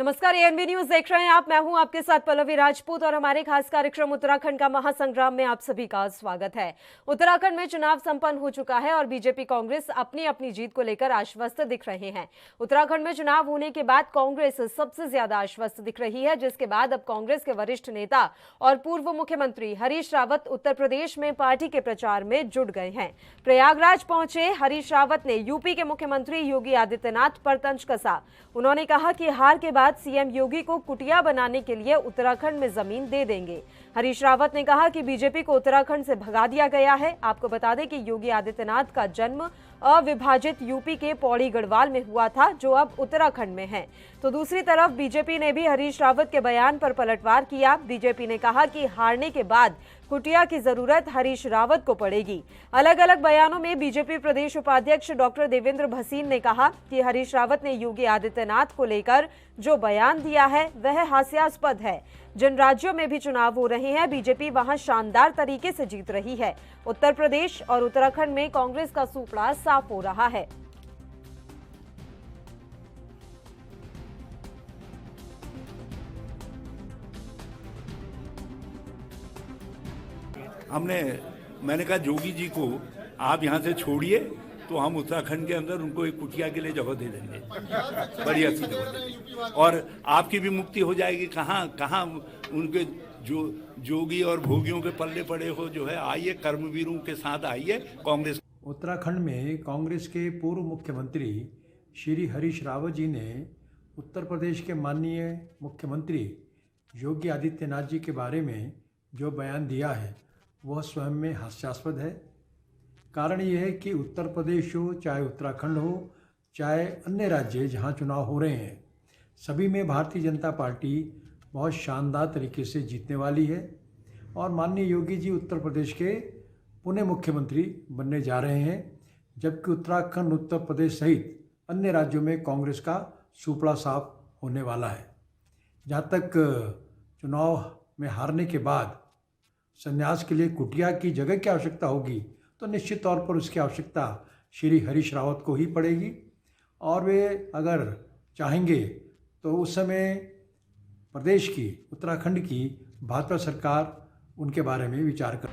नमस्कार, ANB news देख रहे हैं आप। मैं हूं आपके साथ पल्लवी राजपूत और हमारे खास कार्यक्रम उत्तराखंड का महासंग्राम में आप सभी का स्वागत है। उत्तराखंड में चुनाव संपन्न हो चुका है और बीजेपी कांग्रेस अपनी अपनी जीत को लेकर आश्वस्त दिख रहे हैं। उत्तराखंड में चुनाव होने के बाद कांग्रेस सबसे ज्यादा आश्वस्त दिख रही है, जिसके बाद अब कांग्रेस के वरिष्ठ नेता और पूर्व मुख्यमंत्री हरीश रावत उत्तर प्रदेश में पार्टी के प्रचार में जुट गए हैं। प्रयागराज पहुंचे हरीश रावत ने यूपी के मुख्यमंत्री योगी आदित्यनाथ पर तंज कसा। उन्होंने कहा कि हार के बाद सीएम योगी को कुटिया बनाने के लिए उत्तराखंड में जमीन दे देंगे। हरीश रावत ने कहा कि बीजेपी को उत्तराखंड से भगा दिया गया है। आपको बता दें कि योगी आदित्यनाथ का जन्म अविभाजित यूपी के पौड़ी गढ़वाल में हुआ था, जो अब उत्तराखंड में है। तो दूसरी तरफ बीजेपी ने भी हरीश रावत के बयान पर पलटवार किया। बीजेपी ने कहा कि हारने के बाद कुटिया की जरूरत हरीश रावत को पड़ेगी। अलग अलग बयानों में बीजेपी प्रदेश उपाध्यक्ष डॉक्टर देवेंद्र भसीन ने कहा कि हरीश रावत ने योगी आदित्यनाथ को लेकर जो बयान दिया है वह हास्यास्पद है। जिन राज्यों में भी चुनाव हो रहे हैं, बीजेपी वहां शानदार तरीके से जीत रही है। उत्तर प्रदेश और उत्तराखंड में कांग्रेस का सूपड़ा साफ हो रहा है। मैंने कहा जोगी जी को आप यहाँ से छोड़िए तो हम उत्तराखंड के अंदर उनको एक कुटिया के लिए जगह दे देंगे, बढ़िया सी जगह दे देंगे, और आपकी भी मुक्ति हो जाएगी। कहाँ उनके जो जोगी और भोगियों के पल्ले पड़े हो, जो है आइए कर्मवीरों के साथ आइए कांग्रेस। उत्तराखंड में कांग्रेस के पूर्व मुख्यमंत्री श्री हरीश रावत जी ने उत्तर प्रदेश के माननीय मुख्यमंत्री योगी आदित्यनाथ जी के बारे में जो बयान दिया है वह स्वयं में हास्यास्पद है। कारण यह है कि उत्तर प्रदेश हो, चाहे उत्तराखंड हो, चाहे अन्य राज्य जहां चुनाव हो रहे हैं, सभी में भारतीय जनता पार्टी बहुत शानदार तरीके से जीतने वाली है और माननीय योगी जी उत्तर प्रदेश के पुनः मुख्यमंत्री बनने जा रहे हैं, जबकि उत्तराखंड, उत्तर प्रदेश सहित अन्य राज्यों में कांग्रेस का सूपड़ा साफ होने वाला है। जहाँ तक चुनाव में हारने के बाद संन्यास के लिए कुटिया की जगह की आवश्यकता होगी, तो निश्चित तौर पर उसकी आवश्यकता श्री हरीश रावत को ही पड़ेगी और वे अगर चाहेंगे तो उस समय प्रदेश की, उत्तराखंड की भाजपा सरकार उनके बारे में विचार कर।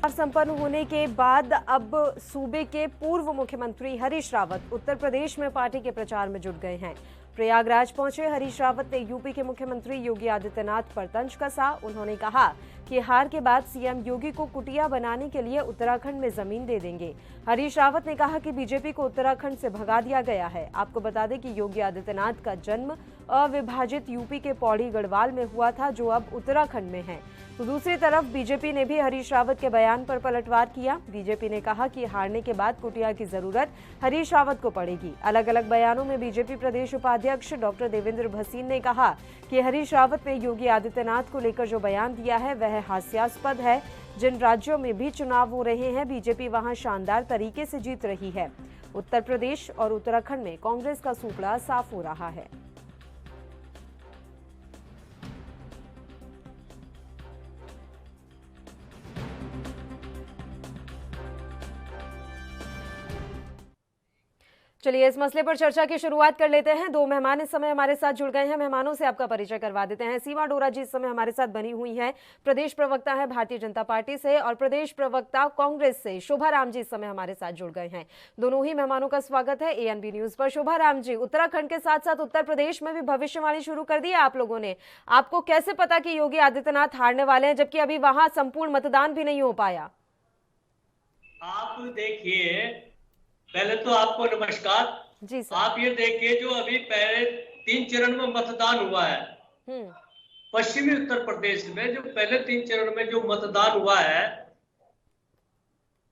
संपन्न होने के बाद अब सूबे के पूर्व मुख्यमंत्री हरीश रावत उत्तर प्रदेश में पार्टी के प्रचार में जुट गए हैं। प्रयागराज पहुंचे हरीश रावत ने यूपी के मुख्यमंत्री योगी आदित्यनाथ पर तंज कसा। उन्होंने कहा कि हार के बाद सीएम योगी को कुटिया बनाने के लिए उत्तराखंड में जमीन दे देंगे। हरीश रावत ने कहा कि बीजेपी को उत्तराखंड से भगा दिया गया है। आपको बता दें कि योगी आदित्यनाथ का जन्म अविभाजित यूपी के पौड़ी गढ़वाल में हुआ था, जो अब उत्तराखंड में है। तो दूसरी तरफ बीजेपी ने भी हरीश रावत के बयान पर पलटवार किया। बीजेपी ने कहा कि हारने के बाद कुटिया की जरूरत हरीश रावत को पड़ेगी। अलग अलग बयानों में बीजेपी प्रदेश उपाध्यक्ष डॉक्टर देवेंद्र भसीन ने कहा कि हरीश रावत ने योगी आदित्यनाथ को लेकर जो बयान दिया है वह हास्यास्पद है। जिन राज्यों में भी चुनाव हो रहे हैं, बीजेपी वहां शानदार तरीके से जीत रही है। उत्तर प्रदेश और उत्तराखंड में कांग्रेस का सूपड़ा साफ हो रहा है। चलिए इस मसले पर चर्चा की शुरुआत कर लेते हैं। दो मेहमान इस समय हमारे साथ जुड़ गए हैं। मेहमानों से आपका परिचय करवा देते हैं। सीमा डोरा जी इस समय हमारे साथ बनी हुई हैं, प्रदेश प्रवक्ता है भारतीय जनता पार्टी से, और प्रदेश प्रवक्ता कांग्रेस से शोभा राम जी इस समय हमारे साथ जुड़ गए हैं। दोनों ही मेहमानों का स्वागत है एएनबी न्यूज पर। शोभा राम जी, उत्तराखंड के साथ साथ उत्तर प्रदेश में भी भविष्यवाणी शुरू कर दी है आप लोगों ने। आपको कैसे पता कि योगी आदित्यनाथ हारने वाले हैं, जबकि अभी वहां संपूर्ण मतदान भी नहीं हो पाया? आप देखिए, पहले तो आपको नमस्कार जी सर। आप ये देखिए, जो अभी पहले 3 चरण में मतदान हुआ है पश्चिमी उत्तर प्रदेश में, जो पहले 3 चरण में जो मतदान हुआ है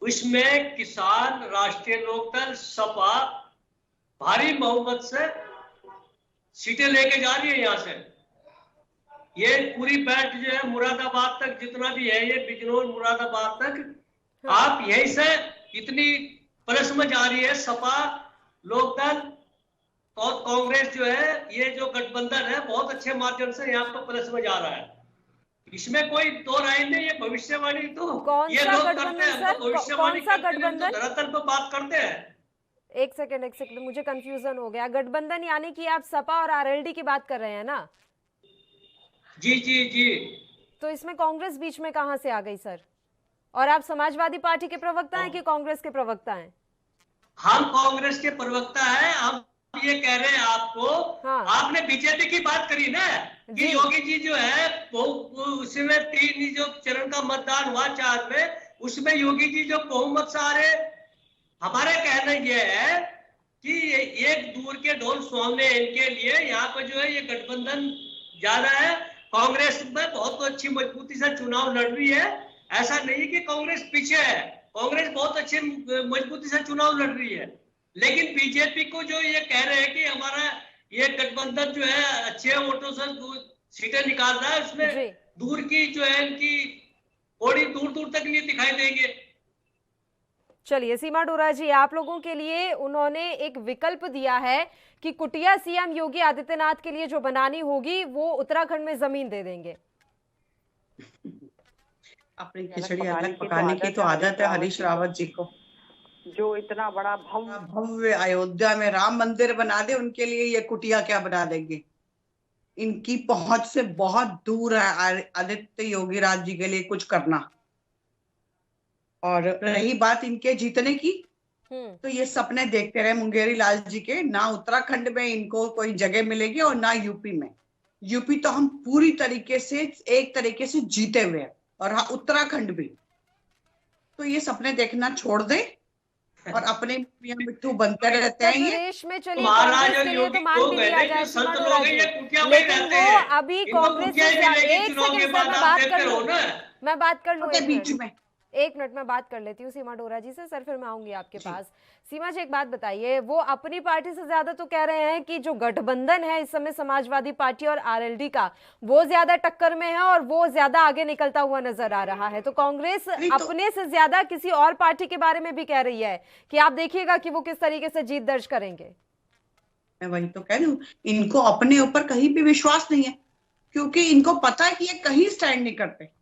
उसमें किसान, राष्ट्रीय लोकदल, सपा भारी बहुमत से सीटें लेके जा रही है। यहाँ से ये पूरी बेल्ट जो है मुरादाबाद तक जितना भी है, ये बिजनौर मुरादाबाद तक आप यहीं से इतनी प्लस में जा रही है। सपा, लोकदल और कांग्रेस जो है, ये जो गठबंधन है बहुत अच्छे माध्यम से यहाँ पर प्लस में जा रहा है। इसमें कोई दो राय नहीं है। भविष्यवाणी तो कौन ये सा लोग गठबंधन करते हैं, सर? तो भविष्यवाणी कौन सा करते हैं, गठबंधन? तो धरातल पर बात करते हैं। एक सेकंड, मुझे कंफ्यूजन हो गया। गठबंधन यानी कि आप सपा और आरएलडी की बात कर रहे हैं ना? जी जी जी। तो इसमें कांग्रेस बीच में कहां से आ गई सर? और आप समाजवादी पार्टी के प्रवक्ता हैं कि कांग्रेस के प्रवक्ता हैं? हम कांग्रेस के प्रवक्ता हैं। हम ये कह रहे हैं आपको, हाँ। आपने बीजेपी की बात करी ना जी। कि योगी जी जो है वो उसमें 3 जो चरण का मतदान हुआ 4 में, उसमें योगी जी जो बहुमत से आ रहे। हमारा कहना यह है कि एक दूर के ढोल सुहावने इनके लिए यहाँ पर जो है ये गठबंधन ज्यादा है। कांग्रेस में बहुत अच्छी मजबूती से चुनाव लड़ रही है। ऐसा नहीं कि कांग्रेस पीछे है, कांग्रेस बहुत अच्छी मजबूती से चुनाव लड़ रही है। लेकिन बीजेपी को जो ये कह रहे हैं कि हमारा ये गठबंधन जो है अच्छे वोटों से सीटें निकाल रहा है, उसमें दूर की जो है इनकी थोड़ी दूर दूर तक नहीं दिखाई देंगे। चलिए सीमा डोरा जी, आप लोगों के लिए उन्होंने एक विकल्प दिया है कि कुटिया सीएम योगी आदित्यनाथ के लिए जो बनानी होगी वो उत्तराखंड में जमीन दे देंगे। अपनी खिचड़ी अलग पकाने की तो आदत है हरीश रावत जी को। जो इतना बड़ा भव्य अयोध्या में राम मंदिर बना दे, उनके लिए ये कुटिया क्या बना देंगे। इनकी पहुंच से बहुत दूर है आदित्य योगी राज जी के लिए कुछ करना। और रही बात इनके जीतने की, तो ये सपने देखते रहे मुंगेरी लाल जी के। ना उत्तराखंड में इनको कोई जगह मिलेगी और ना यूपी में। यूपी तो हम पूरी तरीके से एक तरीके से जीते हुए हैं, और हाँ उत्तराखंड भी। तो ये सपने देखना छोड़ दे और अपने मिट्टू बनते रहते हैं। देश में चलिए कांग्रेस के लिए तो मान भी लिया जाए सीमा डोरा जी, लेकिन वो अभी कांग्रेस से एक सेकंड मैं बात कर लूं बीच में। एक मिनट में बात कर लेती हूँ सीमा डोरा जी से, सर फिर मैं आऊंगी आपके पास। सीमा जी एक बात बताइए, वो अपनी पार्टी से ज्यादा तो कह रहे हैं कि जो गठबंधन है इस समय समाजवादी पार्टी और आरएलडी का, वो ज्यादा टक्कर में है और वो ज्यादा आगे निकलता हुआ नजर आ रहा है। तो कांग्रेस अपने से ज्यादा किसी और पार्टी के बारे में भी कह रही है कि आप देखिएगा कि वो किस तरीके से जीत दर्ज करेंगे। मैं वही तो कह रही हूँ, इनको अपने ऊपर कहीं भी विश्वास नहीं है, क्योंकि इनको पता है कि ये कहीं स्टैंड नहीं करते,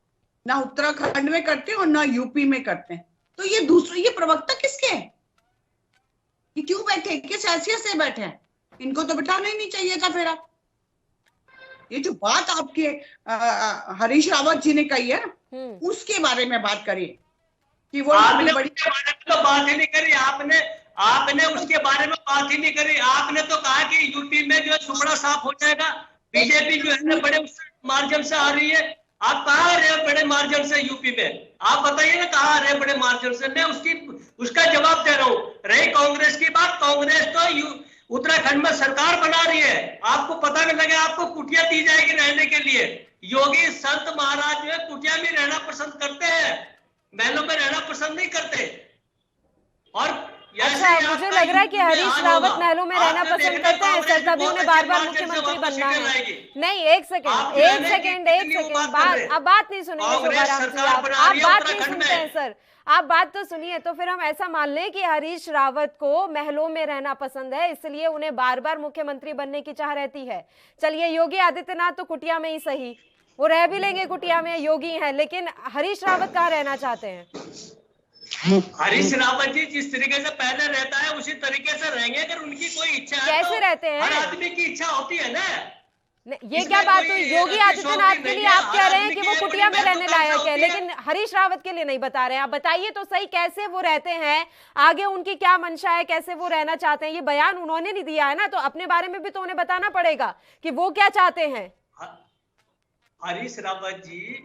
ना उत्तराखंड में करते और ना यूपी में करते हैं। तो ये प्रवक्ता किसके हैं? ये क्यों बैठे, किस हैसियत से बैठे हैं? इनको तो बिठाना ही नहीं चाहिए था। फिर आप ये जो बात आपके हरीश रावत जी ने कही है ना, उसके बारे में बात करिए कि वो आपने बड़ी तो बात ही नहीं करी। आपने उसके बारे में बात ही नहीं करी। आपने तो कहा कि यूपी में जो है सुपड़ा साफ हो जाएगा, बीजेपी जो है बड़े मार्जिन से आ रही है। आप कहाँ आ रहे हैं बड़े मार्जिन से यूपी में? आप बताइए ना कहाँ आ रहे हैं बड़े मार्जिन से? मैं उसका जवाब दे रहा हूँ। रही कांग्रेस की बात, कांग्रेस तो उत्तराखंड में सरकार बना रही है। आपको पता नहीं लगे, आपको कुटिया दी जाएगी रहने के लिए। योगी संत महाराज जो है कुटिया में रहना पसंद करते हैं, महलों में रहना पसंद नहीं करते। और अच्छा, मुझे लग रहा है कि हरीश रावत महलों में रहना पसंद करते हैं सर, तभी उन्हें बार बार मुख्यमंत्री बनना है। नहीं, एक सेकंड अब बात नहीं सुनेंगे शोभाराम जी, आप बात नहीं सुनते हैं सर। आप बात तो सुनिए। तो फिर हम ऐसा मान लें कि हरीश रावत को महलों में रहना पसंद है, इसलिए उन्हें बार बार मुख्यमंत्री बनने की चाह रहती है। चलिए योगी आदित्यनाथ तो कुटिया में ही सही, वो रह भी लेंगे कुटिया में, योगी है, लेकिन हरीश रावत कहाँ रहना चाहते हैं? हरीश रावत जी जिस तरीके से पहले रहता है उसी तरीके से रहेंगे। अगर उनकी कोई इच्छा है कैसे रहते हैं? हर आदमी की इच्छा होती है ना। ये क्या बात हुई? योगी आदित्यनाथ के लिए आप कह रहे हैं कि वो कुटिया में रहने लायक है, लेकिन हरीश रावत के लिए नहीं बता रहे हैं। आप बताइए तो सही, कैसे वो रहते हैं, आगे उनकी क्या मंशा है, कैसे वो रहना चाहते हैं? ये बयान उन्होंने नहीं दिया है ना, तो अपने बारे में भी तो उन्हें बताना पड़ेगा कि वो क्या चाहते हैं। हरीश रावत जी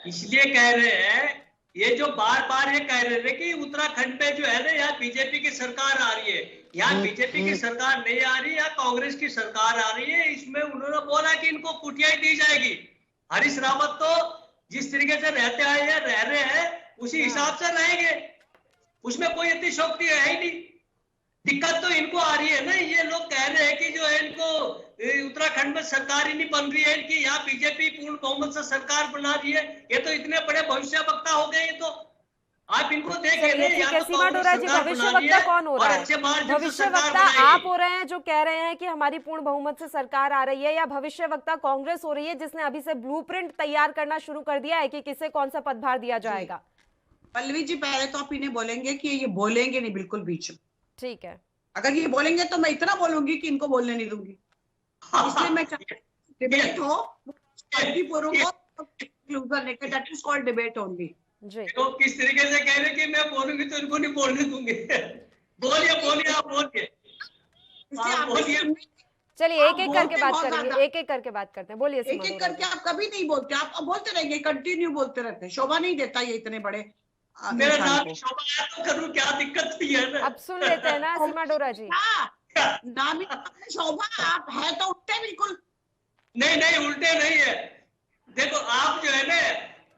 इसलिए कह रहे हैं, ये जो बार बार ये कह रहे थे कि उत्तराखंड में जो है ना यहाँ बीजेपी की सरकार आ रही है, यहाँ बीजेपी की सरकार नहीं आ रही, यहाँ कांग्रेस की सरकार आ रही है। इसमें उन्होंने बोला कि इनको कुटिया दी जाएगी। हरीश रावत तो जिस तरीके से रहते आए हैं, रह रहे हैं, उसी हिसाब से रहेंगे। उसमें कोई इतनी शक्ति है ही नहीं। दिक्कत तो इनको आ रही है ना, ये लोग कह रहे हैं कि जो है इनको उत्तराखंड में सरकार ही नहीं बन रही है इनकी, यहाँ बीजेपी पूर्ण बहुमत से सरकार बना रही है। ये तो इतने बड़े भविष्य वक्ता हो गए। तो आप इनको देखिए। सीमा डोरा जी, भविष्य वक्ता कौन हो रहा है? भविष्य वक्ता आप हो रहे हैं जो कह रहे हैं कि हमारी पूर्ण बहुमत से सरकार आ रही है, या भविष्य वक्ता कांग्रेस हो रही है जिसने अभी से ब्लूप्रिंट तैयार करना शुरू कर दिया है कि किसे कौन सा पदभार दिया जाएगा? पल्लवी जी, पहले तो आप इन्हें बोलेंगे कि ये बोलेंगे नहीं बिल्कुल बीच में। ठीक है, अगर ये बोलेंगे तो मैं इतना बोलूंगी कि इनको बोलने नहीं दूंगी। इसलिए मैं डिबेट हो that is called debate only. जी तो किस तरीके से कह रहे कि मैं बोलूंगी तो इनको नहीं बोलने दूंगी। बोलिए आप बोलिए। चलिए एक एक करके बात करेंगे, एक एक करके बात करते हैं। बोलिए एक एक करके। आप कभी नहीं बोलते, आप बोलते रहेंगे, कंटिन्यू बोलते रहते हैं। शोभा नहीं देता ये इतने बड़े मेरा नाम शोभा है तो करूं, क्या दिक्कत थी है? अब सुन लेते हैं ना सीमा डोरा जी। नाम ही शोभा, आप है तो उल्टे बिल्कुल। नहीं उल्टे नहीं है। देखो आप जो है ना,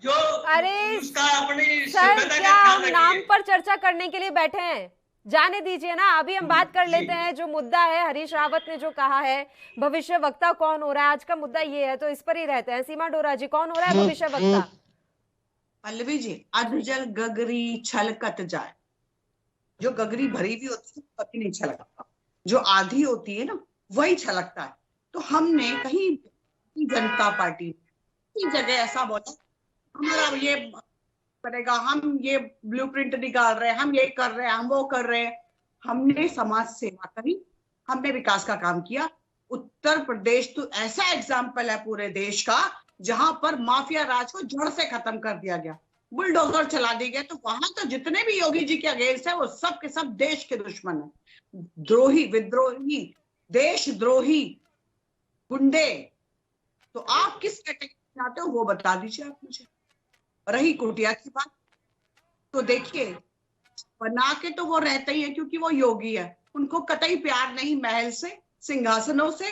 जो अरे उसका अपनी सर, क्या हम नाम पर चर्चा करने के लिए बैठे हैं? जाने दीजिए ना, अभी हम बात कर लेते हैं जो मुद्दा है। हरीश रावत ने जो कहा है भविष्य वक्ता कौन हो रहा है, आज का मुद्दा ये है, तो इस पर ही रहते हैं। सीमा डोरा जी, कौन हो रहा है भविष्य वक्ता? पल्लवी जी, अधजल गगरी छलकत जाए। जो गगरी भरी हुई होती है कभी नहीं छलकता, जो आधी होती है ना वही छलकता है। तो हमने कहीं जनता पार्टी की जगह ऐसा बोला हमारा ये बनेगा, हम ये ब्लूप्रिंट निकाल रहे हैं, हम ये कर रहे हैं, हम वो कर रहे हैं। हमने समाज सेवा करी, हमने विकास का काम किया। उत्तर प्रदेश तो ऐसा एग्जाम्पल है पूरे देश का जहां पर माफिया राज को जड़ से खत्म कर दिया गया, बुलडोजर चला दिए गए। तो वहां तो जितने भी योगी जी के अगेंस्ट है वो सब के सब देश के दुश्मन है, द्रोही, विद्रोही, देशद्रोही, गुंडे। तो आप किस कैटेगरी में आते हो वो बता दीजिए आप मुझे। रही कुटिया की बात, तो देखिए बना के तो वो रहते ही है क्योंकि वो योगी है, उनको कतई प्यार नहीं महल से, सिंहासनों से।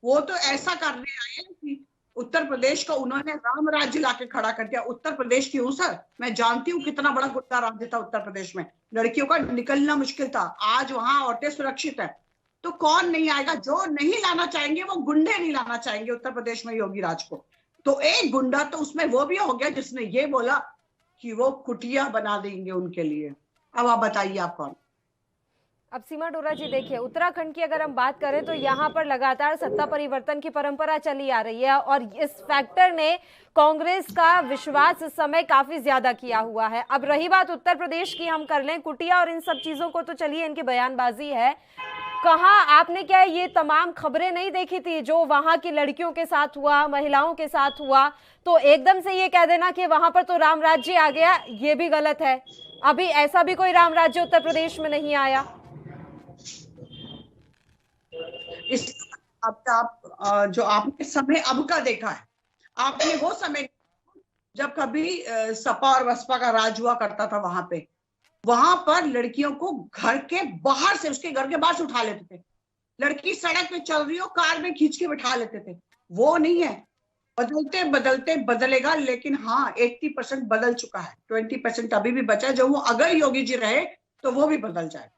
वो तो ऐसा करने आए हैं कि उत्तर प्रदेश को उन्होंने राम राज्य लाके खड़ा कर दिया। उत्तर प्रदेश की हूँ सर, मैं जानती हूँ कितना बड़ा गुंडा राज्य था उत्तर प्रदेश में, लड़कियों का निकलना मुश्किल था। आज वहां औरतें सुरक्षित है। तो कौन नहीं आएगा? जो नहीं लाना चाहेंगे वो गुंडे नहीं लाना चाहेंगे उत्तर प्रदेश में योगी राज को। तो एक गुंडा तो उसमें वो भी हो गया जिसने ये बोला कि वो कुटिया बना देंगे उनके लिए। अब आप बताइए आप कौन? अब सीमा डोरा जी देखिए, उत्तराखंड की अगर हम बात करें तो यहाँ पर लगातार सत्ता परिवर्तन की परंपरा चली आ रही है और इस फैक्टर ने कांग्रेस का विश्वास इस समय काफी ज्यादा किया हुआ है। अब रही बात उत्तर प्रदेश की, हम कर लें कुटिया और इन सब चीजों को, तो चलिए इनकी बयानबाजी है। कहाँ आपने क्या ये तमाम खबरें नहीं देखी थी जो वहां की लड़कियों के साथ हुआ, महिलाओं के साथ हुआ? तो एकदम से ये कह देना कि वहां पर तो राम राज्य आ गया, ये भी गलत है। अभी ऐसा भी कोई राम राज्य उत्तर प्रदेश में नहीं आया। इस आप जो आपने समय अब का देखा है, आपने वो समय जब कभी सपा और बसपा का राज हुआ करता था, वहां पर लड़कियों को घर के बाहर से, उसके घर के बाहर से उठा लेते थे। लड़की सड़क पे चल रही हो, कार में खींच के बिठा लेते थे। वो नहीं है, बदलते बदलते बदलेगा। लेकिन हाँ 80% बदल चुका है, 20% अभी भी बचा है जो वो अगर योगी जी रहे तो वो भी बदल जाए।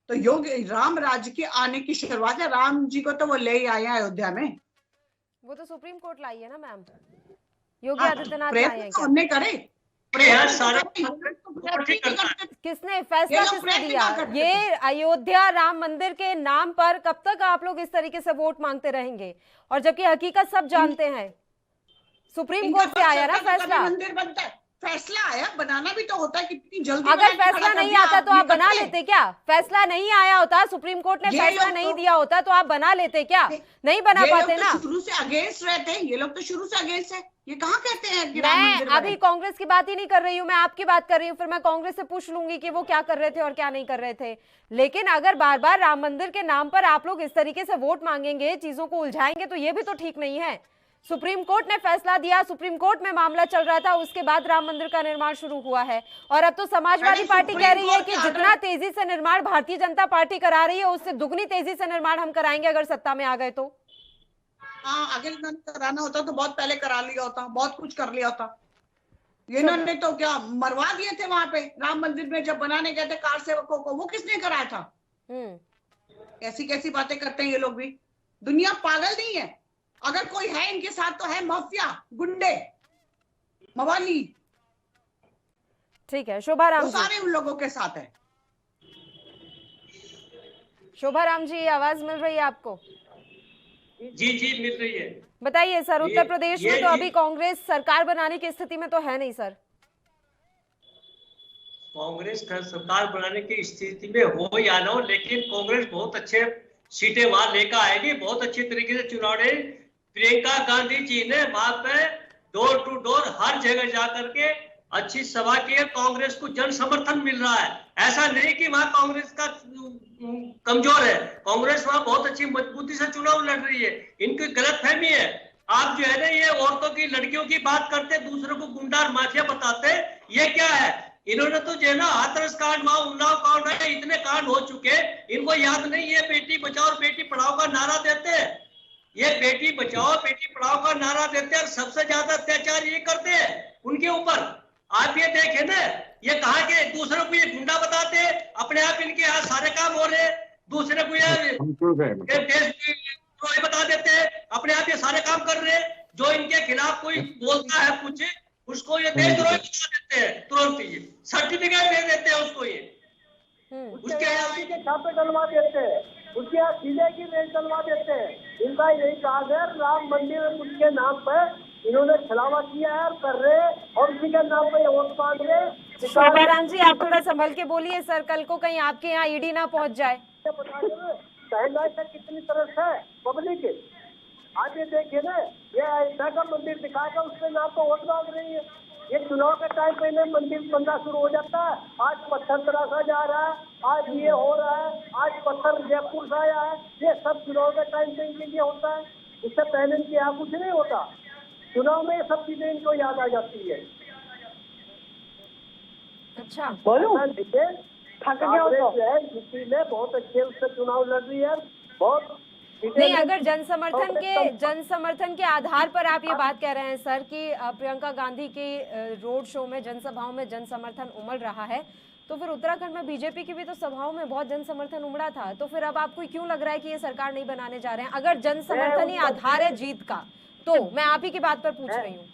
तो योगी राम राज्य के आने की शुरुआत है। राम जी को तो वो ले ही आए हैं अयोध्या में, वो तो सुप्रीम कोर्ट लाई है ना मैम, योगी आदित्यनाथ आए हैं क्या? हमने करे किसने फैसला किसने दिया? ये अयोध्या राम मंदिर के नाम पर कब तक आप लोग इस तरीके से वोट मांगते रहेंगे? और जबकि हकीकत सब जानते हैं, सुप्रीम कोर्ट से आया ना फैसला। मंदिर बनता है, फैसला आया, बनाना भी तो होता है। कितनी जल्दी अगर फैसला नहीं आता तो आप बना लेते क्या? फैसला नहीं आया होता, सुप्रीम कोर्ट ने फैसला नहीं दिया होता तो आप बना लेते क्या? नहीं बना पाते ना। शुरू से अगेंस्ट रहते हैं ये लोग, तो शुरू से अगेंस्ट है। ये कहाँ कहते हैं कि मैं अभी कांग्रेस की बात ही नहीं कर रही हूँ, मैं आपकी बात कर रही हूँ। फिर मैं कांग्रेस से पूछ लूंगी कि वो क्या कर रहे थे और क्या नहीं कर रहे थे। लेकिन अगर बार बार राम मंदिर के नाम पर आप लोग इस तरीके से वोट मांगेंगे, चीजों को उलझाएंगे, तो ये भी तो ठीक नहीं है। सुप्रीम कोर्ट ने फैसला दिया, सुप्रीम कोर्ट में मामला चल रहा था, उसके बाद राम मंदिर का निर्माण शुरू हुआ है। और अब तो समाजवादी पार्टी कह रही है कि जितना तेजी से निर्माण भारतीय जनता पार्टी करा रही है उससे दुगनी तेजी से निर्माण हम कराएंगे अगर सत्ता में आ गए तो। हाँ, अगर कराना होता तो बहुत पहले करा लिया होता, बहुत कुछ कर लिया होता। इन्होंने तो क्या मरवा दिए थे वहां पे राम मंदिर में, जब बनाने गए थे कार सेवकों को, वो किसने कराया था? कैसी कैसी बातें करते हैं ये लोग भी। दुनिया पागल नहीं है। अगर कोई है इनके साथ तो है माफिया, गुंडे, मवाली। ठीक है, शोभा राम जी, सारे उन लोगों के साथ है। शोभा राम जी, आवाज मिल रही है आपको? जी मिल रही है। बताइए सर, उत्तर प्रदेश में तो अभी कांग्रेस सरकार बनाने की स्थिति में तो है नहीं सर। कांग्रेस का सरकार बनाने की स्थिति में हो या ना हो, लेकिन कांग्रेस बहुत अच्छे सीटें वहां लेकर आएगी, बहुत अच्छी तरीके से चुनाव लड़े। प्रियंका गांधी जी ने वहां पे डोर टू डोर हर जगह जाकर के अच्छी सभा की है, कांग्रेस को जन समर्थन मिल रहा है। ऐसा नहीं कि वहां कांग्रेस का कमजोर है, कांग्रेस वहां बहुत अच्छी मजबूती से चुनाव लड़ रही है। इनकी गलतफहमी है, आप जो है ना ये औरतों की लड़कियों की बात करते, दूसरों को गुंडा और माफिया बताते, ये क्या है? इन्होंने तो जो है ना हाथरस कांड, वहां उन्नाव कांड है, इतने कांड हो चुके, इनको याद नहीं। ये बेटी बचाओ और बेटी पढ़ाओ का नारा देते हैं, ये बेटी बचाओ बेटी पढ़ाओ का नारा देते हैं, और सबसे ज्यादा अत्याचार ये करते हैं उनके ऊपर। आप ये देखें ना, ये कहा कि दूसरों को ये गुंडा बताते हैं, अपने आप इनके यहाँ सारे काम हो रहे, दूसरे को ये देश बता देते हैं, अपने आप ये सारे काम कर रहे हैं। जो इनके खिलाफ कोई बोलता है कुछ, उसको ये देशद्रोही बता देते हैं, तुरंत ये सर्टिफिकेट दे देते हैं उसको, ये उसके यहाँ के छापे डलवा देते हैं, उसके यहाँ सीधे की रेल डलवा देते हैं। इनका यही काम है, राम मंदिर के नाम पर इन्होंने छलावा किया है, कर रहे, और उसी के नाम पे वोट मांग रहे। शोभाराम जी, आप थोड़ा संभल के बोलिए सर, कल को कहीं आपके यहाँ ईडी ना पहुंच जाए। कितनी तरह है पब्लिक, आप ये देखिए ना, ये अयोध्या का मंदिर दिखाएगा, उसके नाम पर वोट मांग रही है। ये चुनाव के टाइम पहले मंदिर बनना शुरू हो जाता है, आज पत्थर तराशा जा रहा है, आज ये हो रहा है, आज पत्थर जयपुर से आया है, ये सब चुनाव के टाइम पे इनके लिए होता है। इससे पहले इनके यहाँ कुछ नहीं होता, चुनाव में ये सब चीजें इनको याद आ जाती है। अच्छा, बोलो थक गया यूपी में बहुत अच्छे उससे चुनाव लड़ रही है, बहुत नहीं। अगर जन समर्थन के आधार पर आप ये बात कह रहे हैं सर कि प्रियंका गांधी के रोड शो में, जनसभाओं में जन समर्थन उमड़ रहा है, तो फिर उत्तराखंड में बीजेपी की भी तो सभाओं में बहुत जन समर्थन उमड़ा था, तो फिर अब आपको क्यों लग रहा है कि ये सरकार नहीं बनाने जा रहे हैं? अगर जन समर्थन ही आधार है जीत का, तो मैं आप ही की बात पर पूछ रही हूँ।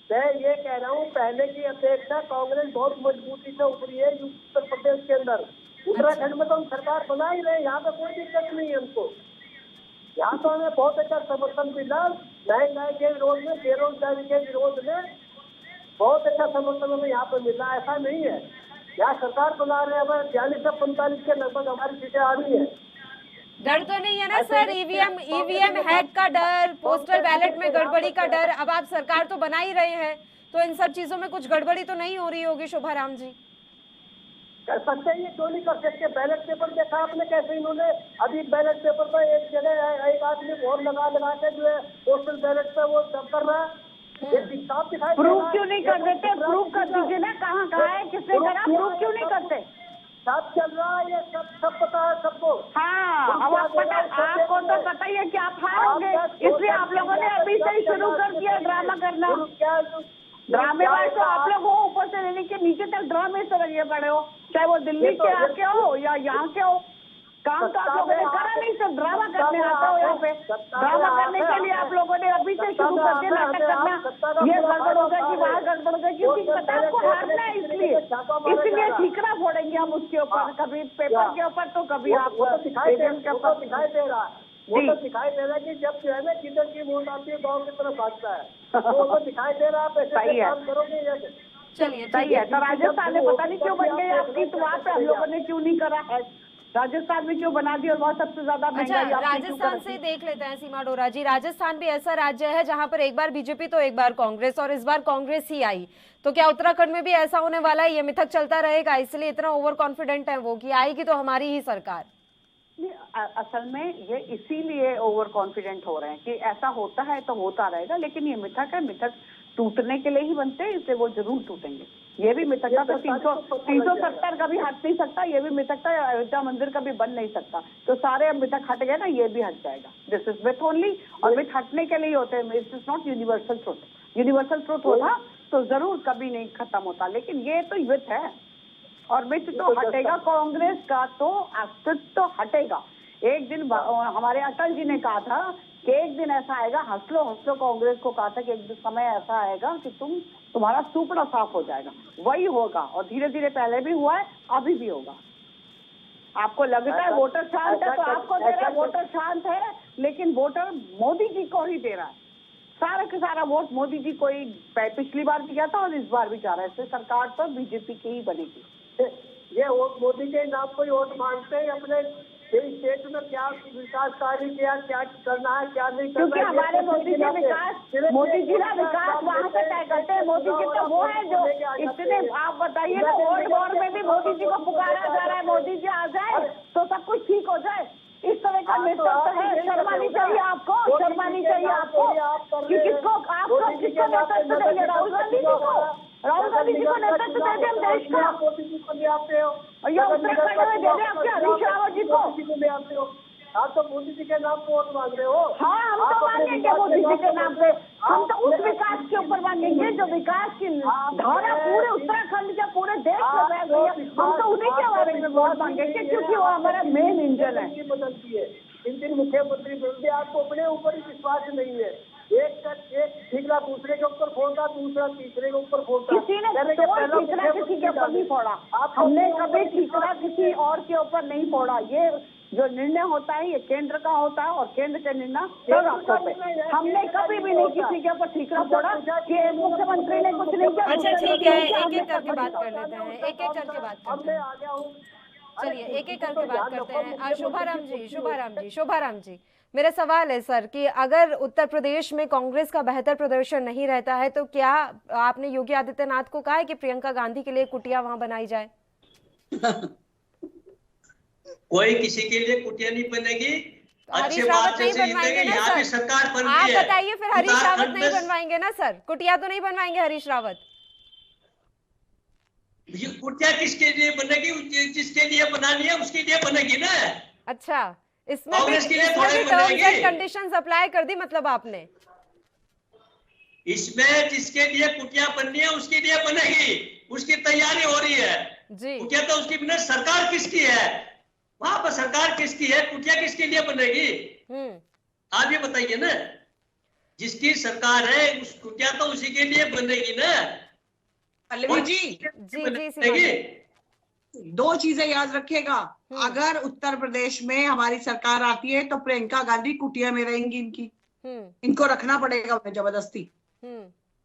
मैं ये कह रहा हूँ, पहले की अपेक्षा कांग्रेस बहुत मजबूती से उभरी है उत्तर प्रदेश के अंदर। उत्तराखंड में तो हम सरकार बना ही रहे, यहाँ पे कोई दिक्कत नहीं है हमको। यहाँ तो हमें बहुत अच्छा समर्थन मिला, महंगाई के विरोध में, बेरोजगारी के विरोध में बहुत अच्छा समर्थन हमें यहाँ पे मिला। ऐसा नहीं है, यहाँ सरकार बना रहे हैं, 42 से 45 के लगभग हमारी सीटें आ रही है। डर तो नहीं है ना सर, ईवीएम हैक का डर, पोस्टल बैलेट में गड़बड़ी का डर? अब आप सरकार तो बना ही रहे हैं, तो इन सब चीजों में कुछ गड़बड़ी तो नहीं हो रही होगी शोभाराम जी? कर सकते हैं, ये क्यों नहीं कर सकते? बैलेट पेपर देखा आपने कैसे इन्होंने अभी बैलेट पेपर पर एक जगह एक आदमी मोहर लगा के जो है पोस्टल बैलेट पे वो सब कर रहा है। प्रूफ क्यों नहीं कर देते? प्रूफ कर दीजिए ना, कहाँ है, किसने करा, प्रूफ क्यों नहीं करते? सब चल रहा है, ये सब पता है सबको। हाँ, अब आपको तो पता ही है कि आप हारोगे, इसलिए आप लोगों ने अभी से ही शुरू कर दिया ड्रामा करना। ड्रामेबाज तो आप लोग हो, ऊपर से लेने के नीचे तक ड्रामे से लगे पड़े हो, चाहे वो दिल्ली के आके हो या यहाँ के हो। काम तो आप लोगों ने करा नहीं, सब ड्रामा करने आता हो यहाँ पे। ड्रामा करने के लिए आप लोगों ने अभी से शुरू कर दिया नाटक करना, ये गड़बड़ होगा कि वहाँ गड़बड़ होगा, क्योंकि पता है आपको हारना है, इसलिए ठीकरा फोड़ेंगे हम उसके ऊपर, कभी पेपर के ऊपर तो कभी आप दिखाई दे रहा है। वो तो दिखाई दे रहा है कि जब जो है ना किधर की वोट आती है गाँव की तरफ भागता है, वो तो दिखाई दे रहा है। सही है, काम करोगे जैसे चलिए सही है। तो राजस्थान में पता नहीं क्यों बन गई आपकी, तो वहाँ पे हम लोगों ने क्यों नहीं करा है? राजस्थान में क्यों बना दी, और बहुत सबसे ज्यादा महंगाई। अच्छा, राजस्थान से देख लेते हैं सीमा डोरा जी। राजस्थान भी ऐसा राज्य है जहां पर एक बार बीजेपी तो एक बार कांग्रेस, और इस बार कांग्रेस ही आई, तो क्या उत्तराखंड में भी ऐसा होने वाला है? ये मिथक चलता रहेगा, इसलिए इतना ओवर कॉन्फिडेंट है वो कि आएगी तो हमारी ही सरकार? असल में ये इसीलिए ओवर कॉन्फिडेंट हो रहे हैं कि ऐसा होता है तो होता रहेगा, लेकिन ये मिथक है, मिथक टूटने के लिए ही बनते हैं, इसलिए वो जरूर टूटेंगे। ये भी मिथक था, तो 370 कभी हट नहीं सकता, ये भी मिथक था, अयोध्या मंदिर कभी बन नहीं सकता, तो सारे अब मिथक हट गए ना, ये भी हट जाएगा। दिस इज मिथ ओनली, और मिथ हटने के लिए होते हैं, it is not universal truth. Universal truth होता तो जरूर कभी नहीं खत्म होता, लेकिन ये तो मिथ है, और मिथ तो हटेगा, कांग्रेस का तो अस्तित्व तो हटेगा। एक दिन हमारे अटल जी ने कहा था कि एक दिन ऐसा आएगा, हंस लो कांग्रेस को कहा था कि एक दिन समय ऐसा आएगा कि तुम्हारा सुपड़ा साफ हो जाएगा। वही होगा, और धीरे धीरे पहले भी हुआ है, अभी भी होगा। आपको लगता है वोटर शांत है, तो आपको दे रहा है, वोटर शांत है, लेकिन वोटर मोदी जी को ही दे रहा है, सारा का सारा वोट मोदी जी को ही। पिछली बार भी किया था और इस बार भी जा रहा है, इससे सरकार तो बीजेपी की ही बनेगी। ये मोदी के नाम को ही वोट मांगते हैं। अपने स्टेट में क्या विकास कार्य किया, क्या करना है क्या नहीं करना, क्योंकि हमारे मोदी जी विकास, मोदी जी का विकास वहाँ पे तय करते हैं। मोदी जी तो वो है जो इतने, आप बताइए ना, वोट वोट में भी मोदी जी को पुकारा जा रहा है, मोदी जी आ जाए तो सब कुछ ठीक हो जाए। इस तरह का नेतृत्व है, शर्मानी चाहिए आपको, शर्मानी चाहिए आपको कि किसको, आपको किसको नेतृत्व देंगे? राहुल गांधी जी को, राहुल गांधी जी को नेतृत्व दे दें देश का, मोदी जी को ले आते हो या उत्तराखंड में दे दें आपके हरीश रावत जी को। ले आते हो आप, तो मोदी जी के नाम पर वोट मांग रहे हो। हाँ, हम तो मांगेंगे मोदी जी के नाम पे, हम तो उस विकास के ऊपर मांगेंगे जो विकास की धारा पूरे उत्तराखंड के पूरे देश में बह गई है। हम तो उन्हीं के बारे में वोट मांगेंगे क्योंकि वो हमारा मेन इंजन है। बदलती है इन मुख्यमंत्री बदलते, आपको अपने ऊपर ही विश्वास नहीं है। एक ठीकरा दूसरे के ऊपर फोड़ता, दूसरा तीसरे के ऊपर फोड़ता। किसी ने ठीकरा किसी के ऊपर नहीं फोड़ा, हमने कभी ठीकरा किसी और के ऊपर नहीं फोड़ा। ये जो निर्णय होता है ये केंद्र का होता है और केंद्र के निर्णय सब आपको पे। हमने कभी भी नहीं किसी के ऊपर ठीकरा फोड़ा कि मुख्यमंत्री ने कुछ नहीं किया। अच्छा ठीक है, एक एक करके बात कर लेते हैं, एक एक करके बात करते हैं। आ गया हूँ, चलिए एक एक करके बात करते हैं। शोभाराम जी, मेरा सवाल है सर कि अगर उत्तर प्रदेश में कांग्रेस का बेहतर प्रदर्शन नहीं रहता है तो क्या आपने योगी आदित्यनाथ को कहा है कि प्रियंका गांधी के लिए कुटिया वहां बनाई जाए? कोई किसी के लिए कुटिया नहीं बनेगी। हरीश रावत नहीं बनवाएंगे ना सर? सरकार बन आप रही है, बताइए फिर, हरीश रावत नहीं बनवाएंगे ना सर? कुटिया तो नहीं बनवाएंगे हरीश रावत? ये कुटिया किसके लिए बनेगी? जिसके लिए बनानी है उसके लिए बनेगी ना। अच्छा, इसमें भी टर्म्स एंड कंडीशंस अप्लाई कर दी मतलब आपने? इसमें जिसके लिए कुटिया बननी है उसके लिए बनेगी, उसकी तैयारी हो रही है जी। कुटिया तो उसकी बने। सरकार किसकी है वहां पर? सरकार किसकी है? कुटिया किसके लिए बनेगी? आप ये बताइए ना। जिसकी सरकार है उस कुटिया तो उसी के लिए बनेगी ना। पल्लवी जी, दो चीजें याद रखिएगा। अगर उत्तर प्रदेश में हमारी सरकार आती है तो प्रियंका गांधी कुटिया में रहेंगी। इनको रखना पड़ेगा उन्हें जबरदस्ती,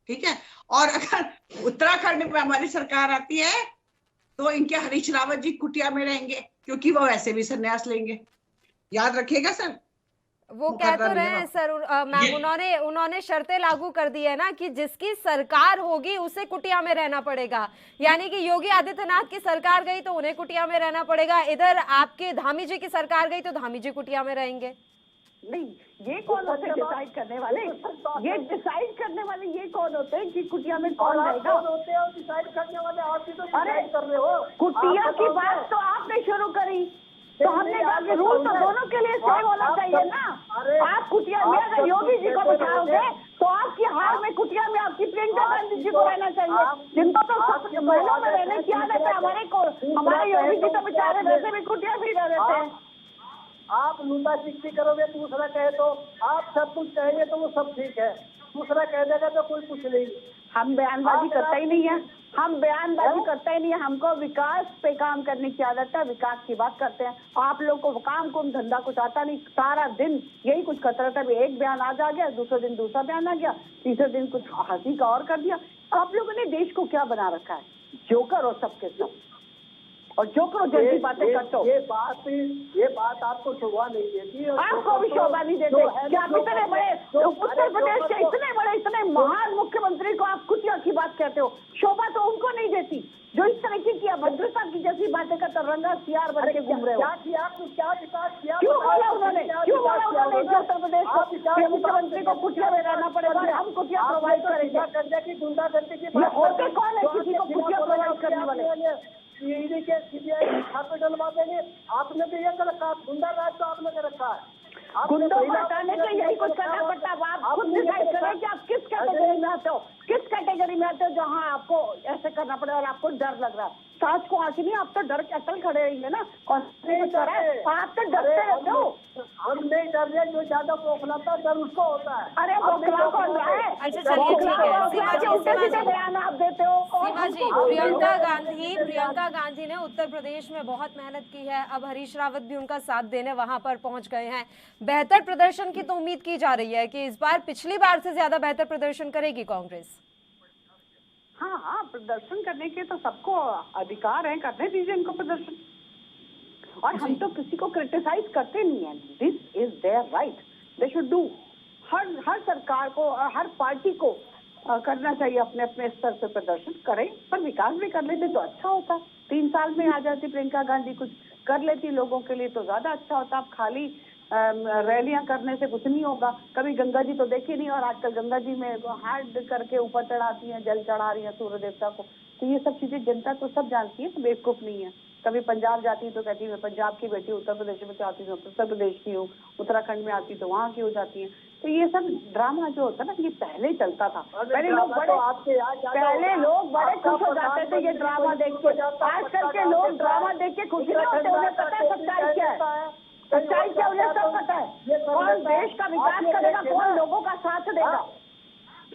ठीक है। और अगर उत्तराखंड में हमारी सरकार आती है तो इनके हरीश रावत जी कुटिया में रहेंगे क्योंकि वो वैसे भी संन्यास लेंगे। याद रखिएगा सर। वो कह तो रहे हैं सर, मैम उन्होंने शर्तें लागू कर दी है ना कि जिसकी सरकार होगी उसे कुटिया में रहना पड़ेगा। यानी कि योगी आदित्यनाथ की सरकार गई तो उन्हें कुटिया में रहना पड़ेगा, इधर आपके धामी जी की सरकार गई तो धामी जी कुटिया में रहेंगे। नहीं, ये कौन होते हैं डिसाइड करने वाले? ये डिसाइड करने वाले ये कौन होते हैं कि कुटिया में कौन रहेगा? होते हैं डिसाइड करने वाले आप ही तो अरे कर रहे हो। कुटिया की बात तो आपने शुरू करी तो हमने कहा कि रूल तो दोनों के लिए सेम होना चाहिए ना। आप कुटिया में अगर योगी जी को बिठाओगे तो आपकी हार में कुटिया में आपकी प्रियंका गांधी जी को रहना चाहिए, जिनको तो महलों में रहने की आदत है। हमारे योगी जी तो बेचारे वैसे भी कुटिया भी रह रहते हैं। आप लूटा चिक्की करोगे, दूसरा कहे तो आप सब कुछ कहेंगे तो वो सब ठीक है, दूसरा कह देगा तो कोई कुछ नहीं। हम बयानबाजी करता ही नहीं है, हम बयानबाजी करता ही नहीं है। हमको विकास पे काम करने की आदत है, विकास की बात करते हैं। आप लोग को काम कुम धंधा कुछ आता नहीं, सारा दिन यही कुछ करता रहता है। एक बयान आज आ गया, दूसरे दिन दूसरा बयान आ गया, तीसरे दिन कुछ हंसी का और कर दिया। आप लोगों ने देश को क्या बना रखा है? जोकर और सबके सब, और जोकर जल्दी बातें करते हो। ये बात आपको शोभा नहीं देती, आपको भी शोभा नहीं देते कि आप इतने बड़े उत्तर प्रदेश के इतने बड़े इतने महान मुख्यमंत्री को आप कुटिया की बात कहते हो। शोभा तो उनको नहीं देती जो इस तरह की किया भद्रता की जैसी बातें करते रंगा सियार बन के घूम रहे हो। क्या विकास किया? क्यों बोला उन्होंने उत्तर प्रदेश के मुख्यमंत्री को कुटिया में रहना पड़ेगा, हम कुटिया प्रोवाइड करेंगे? गुंडागर्दी की होते कौन है किसी को कुटिया प्रोवाइड करने वाले? सीआईडी के सीबीआई छापे डलवा देंगे। आपने तो ये कर रखा, गुंडा राज तो आपने कर रखा है। गुंडों को हटाने के यही कुछ करना पड़ता है। आप खुद डिसाइड करें कि आप किस कैटेगरी में आते हो, किस कैटेगरी में आते हो जहाँ आपको ऐसे करना पड़ेगा और आपको डर लग रहा है। सांस को आंख नहीं, आप तो डर के अटल खड़े रहेंगे ना। आप तो डरते रहते हो। हम नहीं डर रहे, जो ज्यादा बौखलाता डर उसको होता है। अरे बौखला कौन रहा है? अच्छा चलिए ठीक है, सीमा बयान आप देते हो। सीमा जी, प्रियंका गांधी ने उत्तर प्रदेश में बहुत मेहनत की है, अब हरीश रावत भी उनका साथ देने वहां पर पहुंच गए हैं। बेहतर प्रदर्शन की तो उम्मीद की जा रही है कि इस बार पिछली बार से ज्यादा बेहतर प्रदर्शन करेगी कांग्रेस। हाँ हाँ, प्रदर्शन करने के तो सबको अधिकार है, करने दीजिए इनको प्रदर्शन। और हम तो किसी को क्रिटिसाइज करते नहीं है, this is their right, they should do. हर सरकार को, हर पार्टी को करना चाहिए अपने अपने स्तर पे प्रदर्शन करें, पर विकास भी कर लेते तो अच्छा होता। 3 साल में आ जाती प्रियंका गांधी, कुछ कर लेती लोगों के लिए तो ज्यादा अच्छा होता। अब खाली रैलियां करने से कुछ नहीं होगा। कभी गंगा जी तो देखी नहीं, और आजकल गंगा जी में हाथ करके ऊपर चढ़ाती हैं, जल चढ़ा रही हैं सूर्य देवता को। तो ये सब चीजें जनता तो सब जानती है, तो बेवकूफ नहीं है। कभी पंजाब जाती है तो कहती है मैं पंजाब की बेटी, उत्तर प्रदेश में आती हूँ उत्तर प्रदेश की हूँ, उत्तराखंड में आती तो वहाँ की हो जाती है। तो ये सब ड्रामा जो होता है ना, ये पहले चलता था। पहले लोग बड़े खुश हो जाते थे ये ड्रामा देख के। आजकल के लोग ड्रामा देख के खुश नहीं होते, उन्हें पता है सच्चाई क्या है, सच्चाई क्या उन्हें सब पता है। कौन देश का विकास करेगा, कौन लोगों का साथ देगा।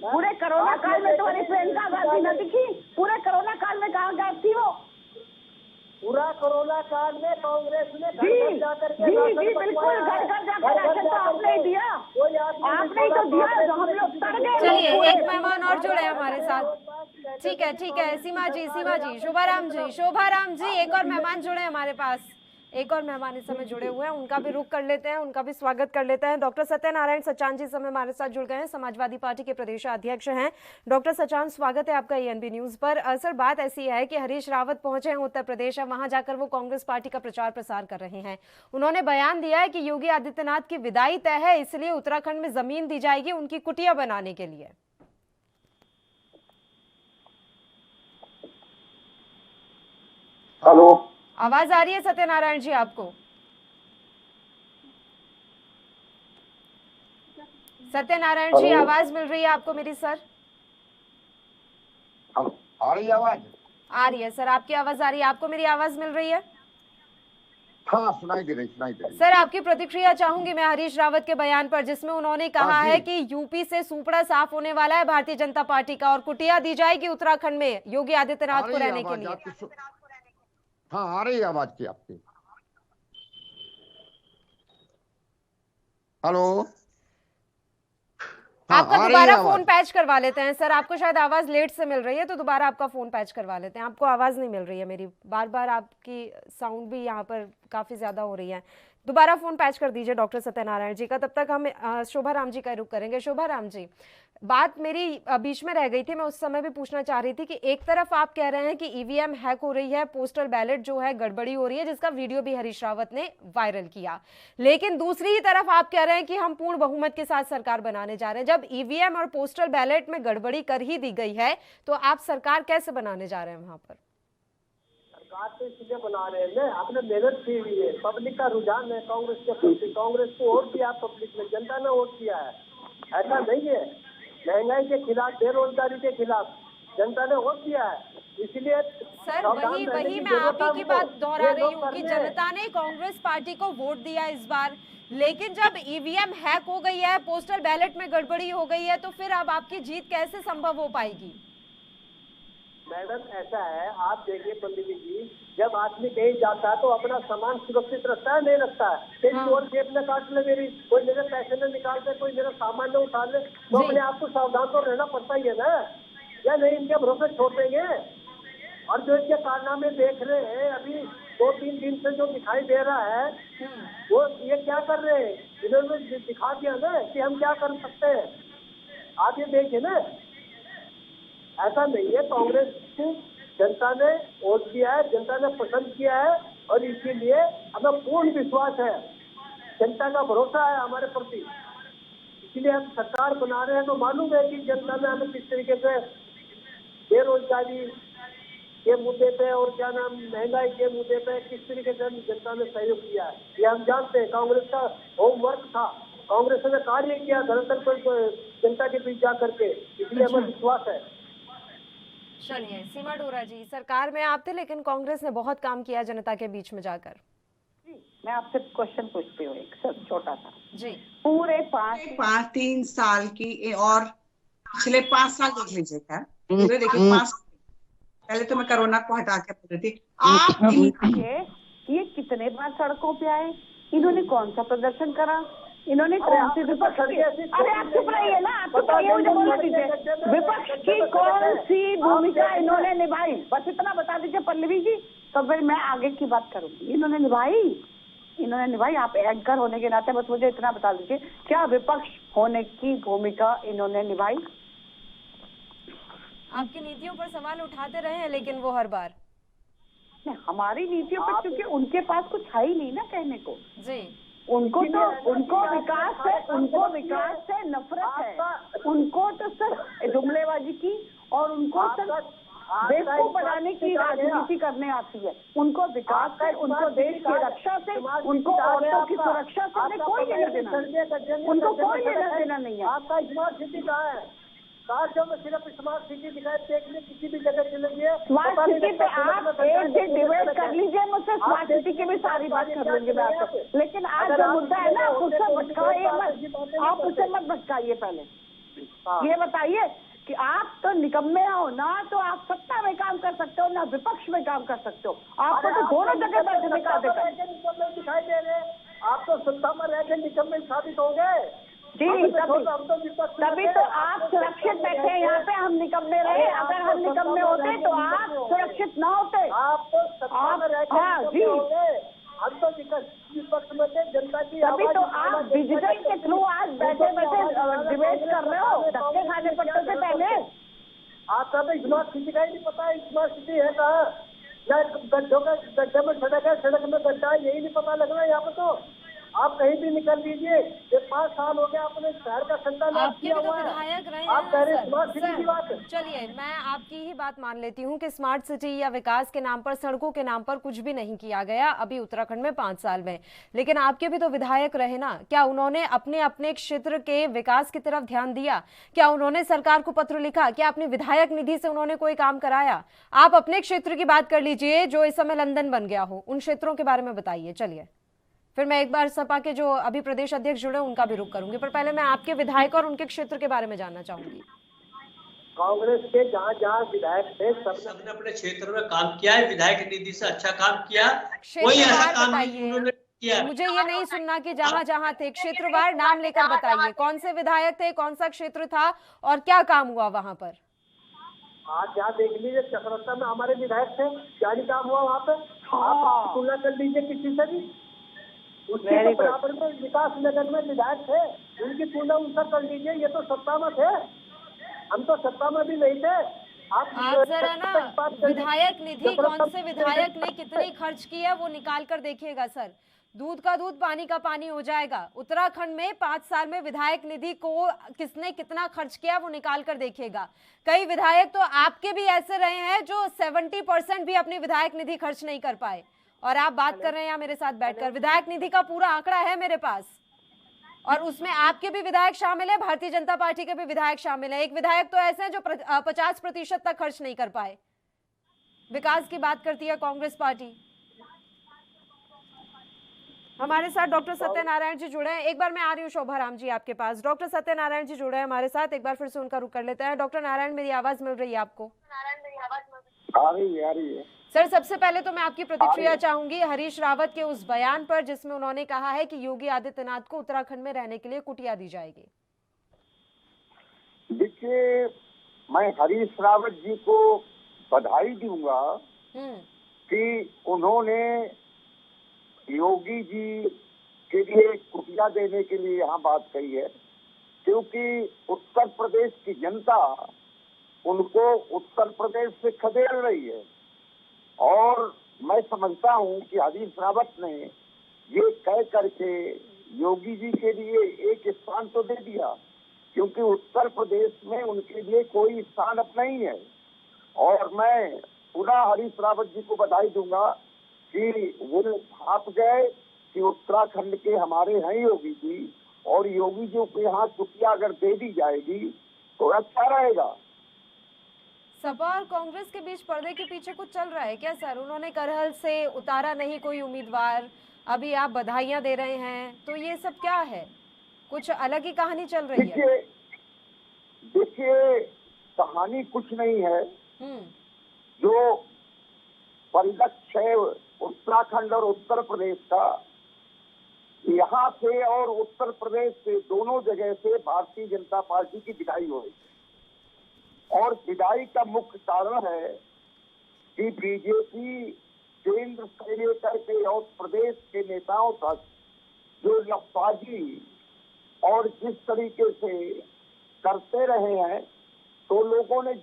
पूरे कोरोना काल में तुम्हारी प्रियंका गांधी न दिखी, पूरे कोरोना काल में कहाँ गायब थी वो? पूरा कोरोना काल में कांग्रेस ने जी जाकर के बिल्कुल घर जाकर राशन तो आपने ही दिया, आपने ही तो दिया, जो हम लोग सड़ गए। चलिए, एक मेहमान और जुड़े हमारे साथ। ठीक है, सीमा जी, शोभाराम जी, एक और मेहमान जुड़े हमारे पास। एक और मेहमान इस समय जुड़े हुए हैं, उनका भी रुख कर लेते हैं, उनका भी स्वागत कर लेते हैं। डॉक्टर सत्यनारायण सचान जी इस समय हमारे साथ जुड़ गए हैं, समाजवादी पार्टी के प्रदेश अध्यक्ष हैं। डॉक्टर सचान, स्वागत है आपका ENB न्यूज पर। सर, बात ऐसी है कि हरीश रावत पहुंचे हैं उत्तर प्रदेश, अब वहां जाकर वो कांग्रेस पार्टी का प्रचार प्रसार कर रहे हैं। उन्होंने बयान दिया है कि योगी आदित्यनाथ की विदाई तय है, इसलिए उत्तराखंड में जमीन दी जाएगी उनकी कुटिया बनाने के लिए। हेलो, आवाज आ रही है सत्यनारायण जी आपको? सत्यनारायण जी, आवाज मिल रही है आपको मेरी? सर, आ रही है आवाज? आ रही है सर, आपकी आवाज आ रही है, आपको मेरी आवाज मिल रही है? हाँ, सुनाई दे रही। सर, आपकी प्रतिक्रिया चाहूंगी मैं हरीश रावत के बयान पर, जिसमें उन्होंने कहा है कि यूपी से सुपड़ा साफ होने वाला है भारतीय जनता पार्टी का और कुटिया दी जाएगी उत्तराखंड में योगी आदित्यनाथ को रहने के लिए। हाँ, आ रही है आवाज की आपकी? हेलो, आपका दोबारा फोन पैच करवा लेते हैं सर, आपको शायद आवाज लेट से मिल रही है, तो दोबारा आपका फोन पैच करवा लेते हैं। आपको आवाज नहीं मिल रही है मेरी, बार बार आपकी साउंड भी यहाँ पर काफी ज्यादा हो रही है। दोबारा फोन पैच कर दीजिए डॉक्टर सत्यनारायण जी का। तब तक हम शोभाराम जी का रुख करेंगे। शोभाराम जी, बात मेरी बीच में रह गई थी, मैं उस समय भी पूछना चाह रही थी कि एक तरफ आप कह रहे हैं कि EVM हैक हो रही है, पोस्टल बैलेट जो है गड़बड़ी हो रही है, जिसका वीडियो भी हरीश रावत ने वायरल किया, लेकिन दूसरी ही तरफ आप कह रहे हैं कि हम पूर्ण बहुमत के साथ सरकार बनाने जा रहे हैं। जब EVM और पोस्टल बैलेट में गड़बड़ी कर ही दी गई है, तो आप सरकार कैसे बनाने जा रहे हैं वहां पर? सरकार तो इसलिए बना रहे हैं, आपने मेहनत की हुई है, पब्लिक का रुझान है कांग्रेस के प्रति, कांग्रेस को वोट दिया पब्लिक ने, जनता ने वोट किया है। ऐसा नहीं है, महंगाई के खिलाफ, बेरोजगारी के खिलाफ जनता ने वोट दिया है, इसलिए सर वही मैं आप ही की बात दोहरा रही हूँ कि जनता ने कांग्रेस पार्टी को वोट दिया इस बार, लेकिन जब EVM हैक हो गई है, पोस्टल बैलेट में गड़बड़ी हो गई है, तो फिर अब आपकी जीत कैसे संभव हो पाएगी? मैडम, ऐसा है, आप देखिए पंडित जी, जब आदमी कहीं जाता है तो अपना सामान सुरक्षित रखता है, नहीं रखता है। कहीं चोर जेब में काट ले मेरी, कोई मेरे पैसे न निकाल दे, कोई मेरा सामान न उठा ले, तो अपने आप को सावधान तो रहना पड़ता ही है ना, या नहीं इनके भरोसे छोड़ देंगे। और जो इनके कारनामे देख रहे हैं अभी 2-3 दिन से, जो दिखाई दे रहा है, वो ये क्या कर रहे हैं, इन्होंने दिखा दिया ना कि हम क्या कर सकते हैं। आप ये देखिए ना, ऐसा नहीं है, कांग्रेस को जनता ने वोट दिया है, जनता ने पसंद किया है, और इसीलिए हमें पूर्ण विश्वास है, जनता का भरोसा है हमारे प्रति, इसलिए हम सरकार बना रहे हैं। तो मालूम है कि जनता ने हमें किस तरीके से बेरोजगारी के मुद्दे पे और क्या नाम महंगाई के मुद्दे पे किस तरीके से जनता ने सहयोग किया है, ये हम जानते हैं। कांग्रेस का होमवर्क था, कांग्रेस ने कार्य किया धरातल पर जनता के बीच जा करके, इसलिए हमें विश्वास है। चलिए, सीमा डोरा जी, सरकार में आप थे लेकिन कांग्रेस ने बहुत काम किया जनता के बीच में जाकर। मैं आपसे क्वेश्चन पूछती हूँ, एक सब छोटा सा जी। पूरे 3 साल की और पिछले 5 साल देख लीजिएगा, पूरे देखिए 5, पहले तो मैं कोरोना को हटा के बोल रही थी, आप ये कितने बार सड़कों पे आए, इन्होंने कौन सा प्रदर्शन करा, इन्होंने कौन सी विपक्ष की, अरे आप चुप रहिए ना, आप चुप रहिए, मुझे बोलने दीजिए। विपक्ष की कौन सी भूमिका इन्होंने निभाई, बस इतना बता दीजिए पल्लवी जी, तो फिर मैं आगे की बात करूंगी। इन्होंने निभाई। आप एंकर होने के नाते बस मुझे इतना बता दीजिए, क्या विपक्ष होने की भूमिका इन्होंने निभाई? आपकी नीतियों पर सवाल उठाते रहे हैं लेकिन वो हर बार हमारी नीतियों पर, क्योंकि उनके पास कुछ है ही नहीं ना कहने को जी। उनको विकास से नफरत है, उनको तो सिर्फ जुमलेबाजी की और उनको सिर्फ बेवकूफ बनाने की राजनीति करने आती है। उनको विकास से, उनको देश की रक्षा से, उनको औरतों की सुरक्षा से कोई लेना देना, उनको कोई लेना देना नहीं है। आपका स्मार्ट सिटी कहाँ है? काश में सिर्फ स्मार्ट सिटी दिखाई देखने किसी भी जगह चलेंगे। स्मार्ट सिटी पे आप एक दिन डिबेट कर लीजिए मुझसे, स्मार्ट सिटी की भी सारी बात कर लेंगे मैं आपको, लेकिन आज जो मुद्दा है ना आप उससे भटकाइए मत, आप उससे मत भटकाइए। पहले ये बताइए कि आप तो निकम्मे हो ना, तो आप सत्ता में काम कर सकते हो ना विपक्ष में काम कर सकते हो, आपको तो दोनों जगह बैठने का अधिकार दिखाई दे रहे। आप तो सत्ता में रह के निकम्मे साबित हो गए जी, तभी तो आप सुरक्षित बैठे हैं यहाँ पे, हम निकम्मे रहे। अगर हम निकम्मे होते तो आप सुरक्षित ना होते। आप तो सत्ता में रह के हो गए, हम तो विपक्ष में थे, जनता की तभी तो आप डिजिटल के थ्रू आज बैठे डिबेट कर रहे हो, धक्के खाने पड़ते थे पहले। आपका तो स्मार्ट सिटी का ही नहीं पता है, स्मार्ट सिटी है कहाँ, या गड्ढों का गड्ढे में सड़क है, सड़क में गड्ढा है, यही नहीं पता लग रहा है यहाँ पे। तो आप कहीं भी निकल लीजिए, ये 5 साल हो गया अपने शहर का संचालन किया हुआ है। विधायक रहे आप कह रहे हैं स्मार्ट सिटी की बात। चलिए मैं आपकी ही बात मान लेती हूँ कि स्मार्ट सिटी या विकास के नाम पर, सड़कों के नाम पर कुछ भी नहीं किया गया अभी उत्तराखंड में 5 साल में, लेकिन आपके भी तो विधायक रहे ना, क्या उन्होंने अपने अपने क्षेत्र के विकास की तरफ ध्यान दिया? क्या उन्होंने सरकार को पत्र लिखा? क्या अपनी विधायक निधि से उन्होंने कोई काम कराया? आप अपने क्षेत्र की बात कर लीजिए जो इस समय लंदन बन गया हो, उन क्षेत्रों के बारे में बताइए। चलिए फिर मैं एक बार सपा के जो अभी प्रदेश अध्यक्ष जुड़े उनका भी रुख करूंगी, पर पहले मैं आपके विधायक और उनके क्षेत्र के बारे में जानना चाहूंगी। कांग्रेस के जहाँ जहाँ विधायक थे सबने अपने क्षेत्र में काम किया है, विधायक निधि से अच्छा काम किया, कोई ऐसा काम नहीं उन्होंने किया। मुझे ये नहीं सुनना कि जहाँ जहाँ थे, क्षेत्रवार नाम लेकर बताइए कौन से विधायक थे, कौन सा क्षेत्र था और क्या काम हुआ वहाँ पर। आज जहाँ देख लीजिए चक्रता में हमारे विधायक थे, क्या नहीं काम हुआ वहाँ पे, आप तुलना कर लीजिए किसी से भी। उसके बराबर में विकास नगर में विधायक थे, उनकी तुलना उनसे कर लीजिए, ये तो सत्ता में थे, हम तो सत्ता में भी नहीं थे। आप जरा ना विधायक निधि कौन से विधायक ने कितनी खर्च की है वो निकाल कर देखिएगा सर, दूध का दूध पानी का पानी हो जाएगा। उत्तराखंड में 5 साल में विधायक निधि को किसने कितना खर्च किया वो निकाल कर देखिएगा। कई विधायक तो आपके भी ऐसे रहे हैं जो 70% भी अपनी विधायक निधि खर्च नहीं कर पाए, और आप बात कर रहे हैं यहाँ मेरे साथ बैठकर। विधायक निधि का पूरा आंकड़ा है मेरे पास, और उसमें आपके भी विधायक शामिल है, भारतीय जनता पार्टी के भी विधायक शामिल है। एक विधायक तो ऐसे हैं जो 50% तक खर्च नहीं कर पाए। विकास की बात करती है कांग्रेस पार्टी। हमारे साथ डॉक्टर सत्यनारायण जी जुड़े हैं। एक बार मैं आ रही हूँ शोभा राम जी आपके पास। डॉक्टर सत्यनारायण जी जुड़े हैं हमारे साथ, एक बार फिर से उनका रुख कर लेते हैं। डॉक्टर नारायण, मेरी आवाज मिल रही है आपको? आ रही है। सर सबसे पहले तो मैं आपकी प्रतिक्रिया चाहूंगी हरीश रावत के उस बयान पर जिसमें उन्होंने कहा है कि योगी आदित्यनाथ को उत्तराखंड में रहने के लिए कुटिया दी जाएगी। देखिए, मैं हरीश रावत जी को बधाई दूंगा कि उन्होंने योगी जी के लिए कुटिया देने के लिए यहाँ बात कही है, क्योंकि उत्तर प्रदेश की जनता उनको उत्तर प्रदेश से खदेड़ रही है। और मैं समझता हूँ कि हरीश रावत ने ये कह करके योगी जी के लिए एक स्थान तो दे दिया, क्योंकि उत्तर प्रदेश में उनके लिए कोई स्थान अब नहीं है। और मैं पुनः हरीश रावत जी को बधाई दूंगा कि वो भाप गए कि उत्तराखंड के हमारे हैं योगी जी, और योगी जी को यहाँ कुटिया अगर दे दी जाएगी तो अच्छा रहेगा। सपा और कांग्रेस के बीच पर्दे के पीछे कुछ चल रहा है क्या सर? उन्होंने करहल से उतारा नहीं कोई उम्मीदवार, अभी आप बधाइयां दे रहे हैं, तो ये सब क्या है? कुछ अलग ही कहानी चल रही है। देखिए कहानी कुछ नहीं है, जो परिलक्ष्य है उत्तराखंड और उत्तर प्रदेश का, यहाँ से और उत्तर प्रदेश से दोनों जगह से भारतीय जनता पार्टी की विदाई हो रही और विदाई का मुख्य कारण है कि बीजेपी केंद्र से लेकर के और प्रदेश के नेताओं तक जो लफाजी और जिस तरीके से करते रहे हैं तो लोगों ने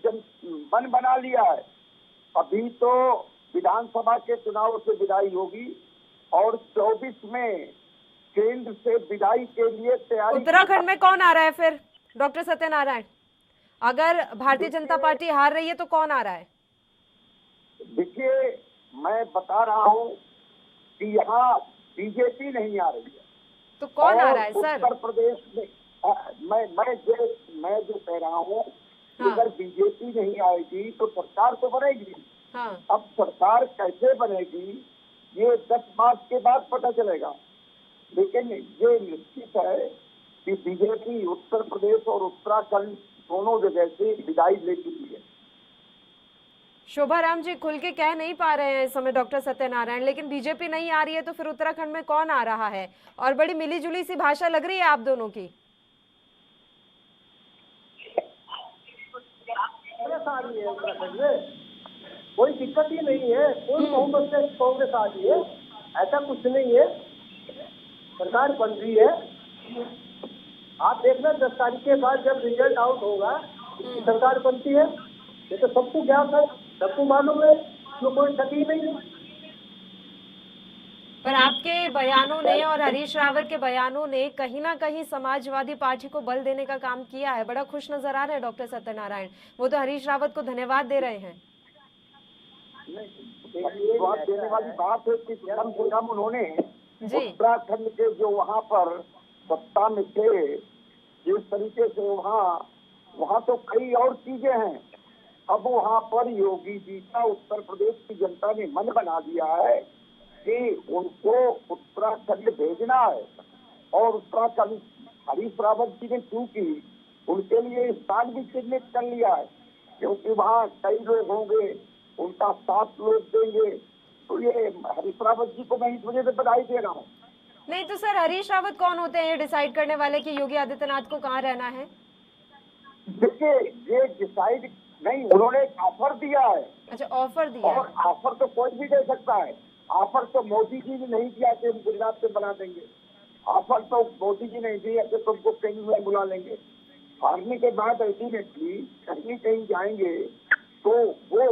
मन बना लिया है। अभी तो विधानसभा के चुनाव से विदाई होगी और 24 में केंद्र से विदाई के लिए तैयारी। उत्तराखंड में कौन आ रहा है फिर डॉक्टर सत्यनारायण? अगर भारतीय जनता पार्टी हार रही है तो कौन आ रहा है? देखिए, मैं बता रहा हूँ कि यहाँ बीजेपी नहीं आ रही है। तो कौन आ रहा है सर? उत्तर प्रदेश में मैं जो कह रहा हूँ, हाँ। अगर बीजेपी नहीं आएगी तो सरकार तो बनेगी। हाँ। अब सरकार कैसे बनेगी ये 10 मार्च के बाद पता चलेगा, लेकिन ये निश्चित है कि बीजेपी उत्तर प्रदेश और उत्तराखंड दोनों जगह से विदाई ले चुकी है। शोभा राम जी खुल के कह नहीं पा रहे हैं इस समय डॉक्टर सत्यनारायण, लेकिन बीजेपी नहीं आ रही है तो फिर उत्तराखंड में कौन आ रहा है? और बड़ी मिलीजुली सी भाषा लग रही है आप दोनों की। आ रही है उत्तराखंड में, कोई दिक्कत ही नहीं है। कोई बहुमत से कांग्रेस आ रही है, ऐसा कुछ नहीं है। सरकार बन रही है। आप देखना 10 तारीख के बाद जब रिजल्ट आउट होगा सरकार बनती है, ये तो सबको ज्ञात है, सबको मालूम है, तो कोई शक ही नहीं है। पर आपके बयानों ने और हरीश रावत के बयानों ने कहीं ना कहीं समाजवादी पार्टी को बल देने का काम किया है। बड़ा खुश नजर आ रहे हैं डॉक्टर सत्यनारायण। वो तो हरीश रावत को धन्यवाद दे रहे हैं। धन्यवाद देने वाली बात है कि कम से कम उन्होंने उत्तराखंड के जो वहाँ पर सत्ता में थे, जिस तरीके से वहाँ तो कई और चीजें हैं। अब वहाँ पर योगी जी का उत्तर प्रदेश की जनता ने मन बना दिया है कि उनको उत्तराखंड भेजना है और उत्तराखंड हरीश रावत जी ने चूंकि उनके लिए स्थान भी चिन्हित कर लिया है, क्योंकि वहाँ कई लोग होंगे, उनका साथ लोग देंगे, तो ये हरीश रावत जी को मैं इस वजह से बधाई दे रहा हूँ। नहीं तो सर हरीश रावत कौन होते हैं ये डिसाइड करने वाले कि योगी आदित्यनाथ को कहाँ रहना है? देखिए, ये डिसाइड नहीं, उन्होंने एक ऑफर दिया है। अच्छा, ऑफर दिया। और ऑफर तो कोई भी दे सकता है। ऑफर तो मोदी जी ने नहीं दिया कि हम गुजरात से बना देंगे। ऑफर तो मोदी जी नहीं दिया कि तुमको कहीं में बुला लेंगे। हारने के बाद अल्टीमेटली कहीं कहीं जाएंगे तो वो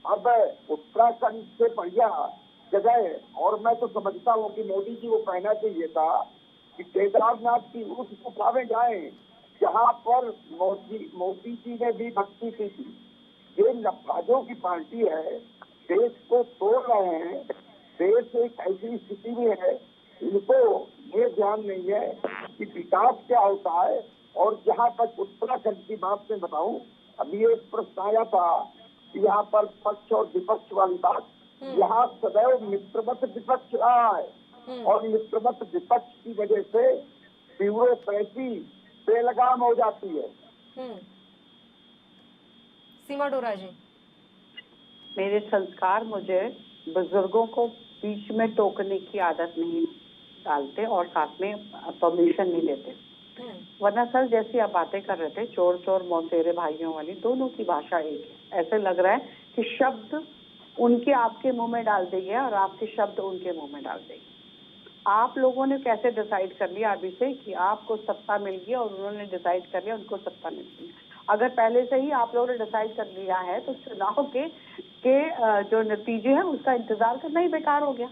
अब उत्तराखंड से बढ़िया जगह। और मैं तो समझता हूँ कि मोदी जी को कहना चाहिए था कि केदारनाथ की उस गुफा में जाए जहाँ पर मोदी जी ने भी भक्ति की थी। ये नफाजों की पार्टी है, देश को तोड़ रहे हैं। देश एक ऐसी स्थिति में है, इनको ये ध्यान नहीं है कि विकास क्या होता है। और जहाँ तक उत्तराखंड की बात में बताऊं, अभी एक प्रश्न आया था कि यहाँ पर पक्ष और विपक्ष वाली बात, यहाँ सदैव मित्रवत विपक्ष रहा है और मित्रवत विपक्ष की वजह से ब्यूरोक्रेसी बेलगाम हो जाती है। सीमा डोरा जी, मेरे संस्कार मुझे बुजुर्गों को बीच में टोकने की आदत नहीं डालते और साथ में परमिशन नहीं देते। वरना सर जैसी आप बातें कर रहे थे, चोर चोर मौसेरे भाइयों वाली, दोनों की भाषा एक है। ऐसे लग रहा है कि शब्द उनके आपके मुंह में डाल देंगे और आपके शब्द उनके मुंह में डाल देंगे। आप लोगों ने कैसे डिसाइड कर लिया अभी से कि आपको सत्ता मिल गई और उन्होंने डिसाइड कर लिया उनको सत्ता मिल गई? अगर पहले से ही आप लोगों ने डिसाइड कर लिया है तो चुनाव के जो नतीजे हैं उसका इंतजार करना ही बेकार हो गया।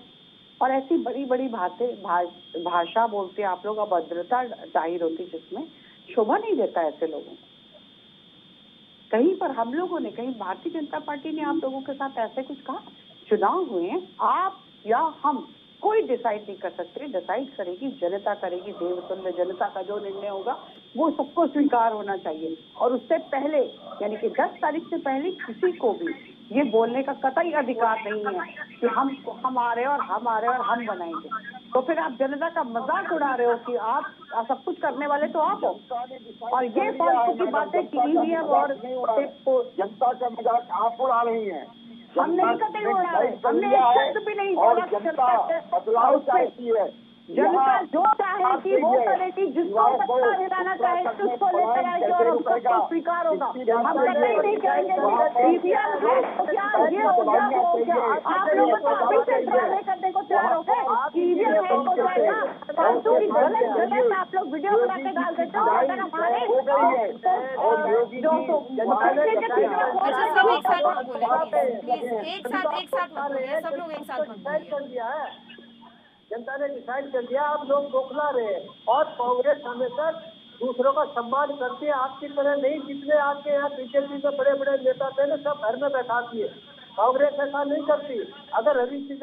और ऐसी बड़ी बड़ी भाषा बोलते आप लोग, अभद्रता जाहिर होती जिसमें शोभा नहीं देता ऐसे लोगों को। कहीं पर हम लोगों ने, कहीं भारतीय जनता पार्टी ने आप लोगों के साथ ऐसे कुछ कहा? चुनाव हुए, आप या हम, कोई डिसाइड नहीं कर सकते। डिसाइड करेगी जनता, करेगी देवतुल्य जनता का जो निर्णय होगा वो सबको स्वीकार होना चाहिए। और उससे पहले यानी कि 10 तारीख से पहले किसी को भी ये बोलने का कतई अधिकार नहीं है कि हम आ रहे हैं और हम आ रहे हैं और हम बनाएंगे। तो फिर आप जनता का मजाक उड़ा रहे हो कि आप सब कुछ करने वाले तो आप हो। और ये फालतू की बातें ईवीएम और जनता का मजाक आप उड़ा रही हैं। हम नहीं कतई उड़ा रहे, हमने एक शब्द भी नहीं बोला। जनता बदलाव चाहती है, जनता जो चाहे कि वो करेगी, जिसको सत्ता दिलाना चाहे उसको लेकर आएगी और हम सबको स्वीकार होगा। हम कभी नहीं कहेंगे सीबीआई है तो क्या ये हो गया वो हो गया। आप लोग तो अभी से ड्रामे करने को तैयार हो गए, सीबीआई है हो जाएगा, फालतू की गलत आप लोग वीडियो बना के डाल देते हो। अगर हमारे अच्छा सब एक साथ मत बोले प्लीज, एक साथ मत बोलिए, सब लोग एक साथ मत बोलिए। जनता ने डिसाइड कर दिया, आप लोग बौखला रहे हैं और कांग्रेस हमेशा दूसरों का सम्मान करती है, आपकी तरह नहीं। जितने आपके यहाँ बीजेपी में बड़े बड़े नेता थे ना, सब घर में बैठाती है, कांग्रेस ऐसा नहीं करती। अगर हरीश जी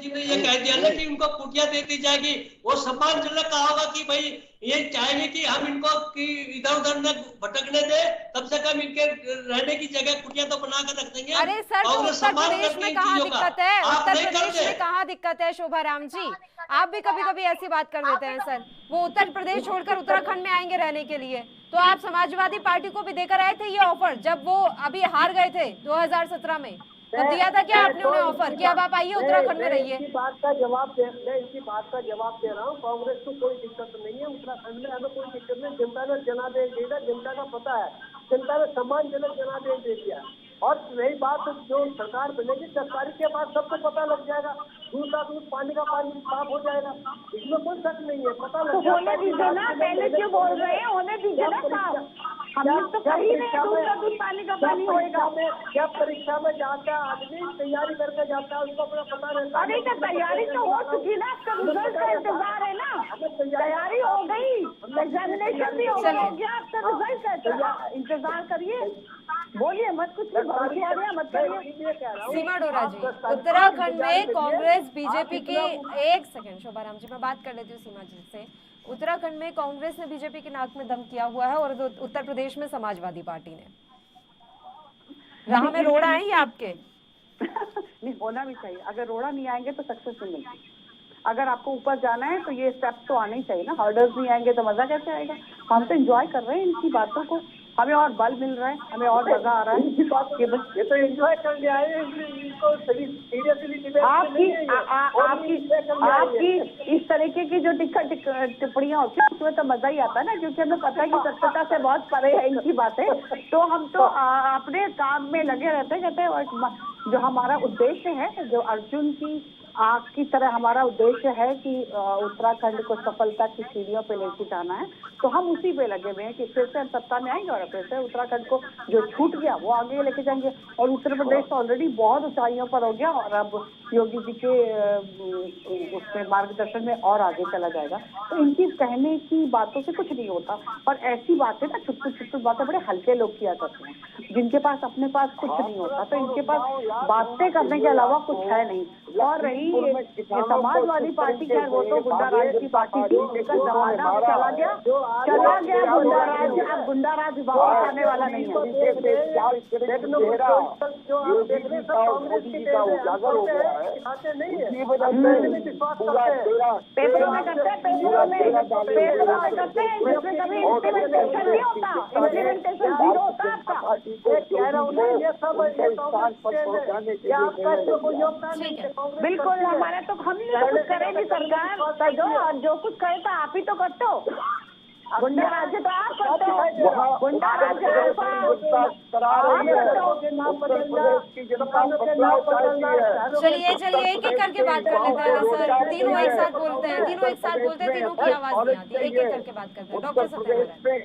ने ये कह दिया ना कि उनको कुटिया दे दी जाएगी, वो सम्मानजनक कहा होगा कि भाई ये चाहेंगे कि हम इनको कि इधर उधर न भटकने दे, कम से कम इनके रहने की जगह कुटिया तो बना कर रख देंगे। अरे सर तो उत्तर प्रदेश में कहाँ दिक्कत है, उत्तर प्रदेश में कहाँ दिक्कत है शोभा राम जी? आप भी कभी कभी ऐसी बात कर देते हैं सर। वो उत्तर प्रदेश छोड़कर उत्तराखंड में आएंगे रहने के लिए, तो आप समाजवादी पार्टी को भी देकर आए थे ये ऑफर जब वो अभी हार गए थे 2017 में, तो दिया था क्या आपने उन्हें ऑफर कि अब आप आइए उत्तराखंड में रहिए? इसी बात का जवाब दे रहा हूँ। कांग्रेस को कोई दिक्कत नहीं है उत्तराखंड में, हमें कोई दिक्कत नहीं। जनता ने जनादेश दे दिया, जनता का पता है, जनता ने सम्मानजनक जनादेश दे दिया। और रही बात जो सरकार बनेगी 10 तारीख के बाद सबको पता लग जाएगा, दूध का दूध पानी का पानी साफ हो जाएगा, इसमें कोई शक नहीं है। पता लग जाएगा। होने दीजिए ना, पहले क्यों बोल रहे हैं, होने दीजिए ना साहब। हमने तो कही नहीं दूध का दूध पानी का पानी होएगा। जब परीक्षा में जाता है आदमी, तैयारी करके जाता है, उसको अपना पता रहता है। अरे तो तैयारी तो हो चुकी ना, रिजल्ट का इंतजार है ना, तैयारी हो गई, एग्जामिनेशन भी हो गया, आपका रिजल्ट का इंतजार करिए। बोलिए मत, कुछ मत करिए। सीमा डोरा जी, उत्तराखंड में कांग्रेस बीजेपी के, एक सेकंड शोभा राम जी मैं बात कर लेती हूँ सीमा जी से। उत्तराखंड में कांग्रेस ने बीजेपी के नाक में दम किया हुआ है और उत्तर प्रदेश में समाजवादी पार्टी ने। राह में रोड़ा है ये आपके? नहीं, होना भी चाहिए। अगर रोड़ा नहीं आएंगे तो सक्सेस नहीं मिलती। अगर आपको ऊपर जाना है तो ये स्टेप्स तो आने ही चाहिए ना। हर्डल्स नहीं आएंगे तो मजा कैसे आएगा? हम तो एंजॉय कर रहे हैं इनकी बातों को, हमें और बल मिल रहा है, हमें और मजा आ रहा है। ये तो एंजॉय कर लिया है, इनको सीरियसली आपकी इस तरीके की जो टिप्पणियां होती है उसमें तो मजा ही आता है ना, क्योंकि हमें पता है कि सत्यता से बहुत परे है इनकी बातें। तो हम तो अपने काम में लगे रहते हैं। कहते हैं जो हमारा उद्देश्य है, जो अर्जुन की आग की तरह हमारा उद्देश्य है कि उत्तराखंड को सफलता की सीढ़ियों पे लेके जाना है, तो हम उसी पे लगे हुए हैं कि फिर से हम सत्ता में आएंगे और फिर से उत्तराखंड को जो छूट गया वो आगे लेके जाएंगे। और उत्तर प्रदेश तो ऑलरेडी बहुत ऊंचाइयों पर हो गया और अब योगी जी के उसमें मार्गदर्शन में और आगे चला जाएगा। तो इनकी कहने की बातों से कुछ नहीं होता, और ऐसी बातें ना छुट्टी बातें बड़े हल्के लोग किया करते हैं, जिनके पास अपने पास कुछ नहीं होता। तो इनके पास बातें करने के अलावा कुछ है नहीं। और रही समाजवादी पार्टी, खैर वो तो गुंडा राज की पार्टी थी, लेकिन जमाना चला गया गुंडा राज। अब गुंडा राज वापस आने वाला नहीं है। पेपरों में करते हैं, पेपरों में करते हैं, इसमें कभी इम्प्लीमेंटेशन नहीं होता, इम्प्लीमेंटेशन जीरो होता आपका। कह रहा हूँ ना, ये सब बिल्कुल हमारा तो हम नहीं कुछ करेंगे, सरकार जो कुछ करे तो आप ही तो करते हो। गुंडा राज तो आप करते हो, गुंडा राज चलिए एक एक करके बात कर लेते हैं सर। तीनों एक साथ बोलते हैं, तीनों की आवाज नहीं आती, एक एक करके बात करते हैं। डॉक्टर सत्यनारायण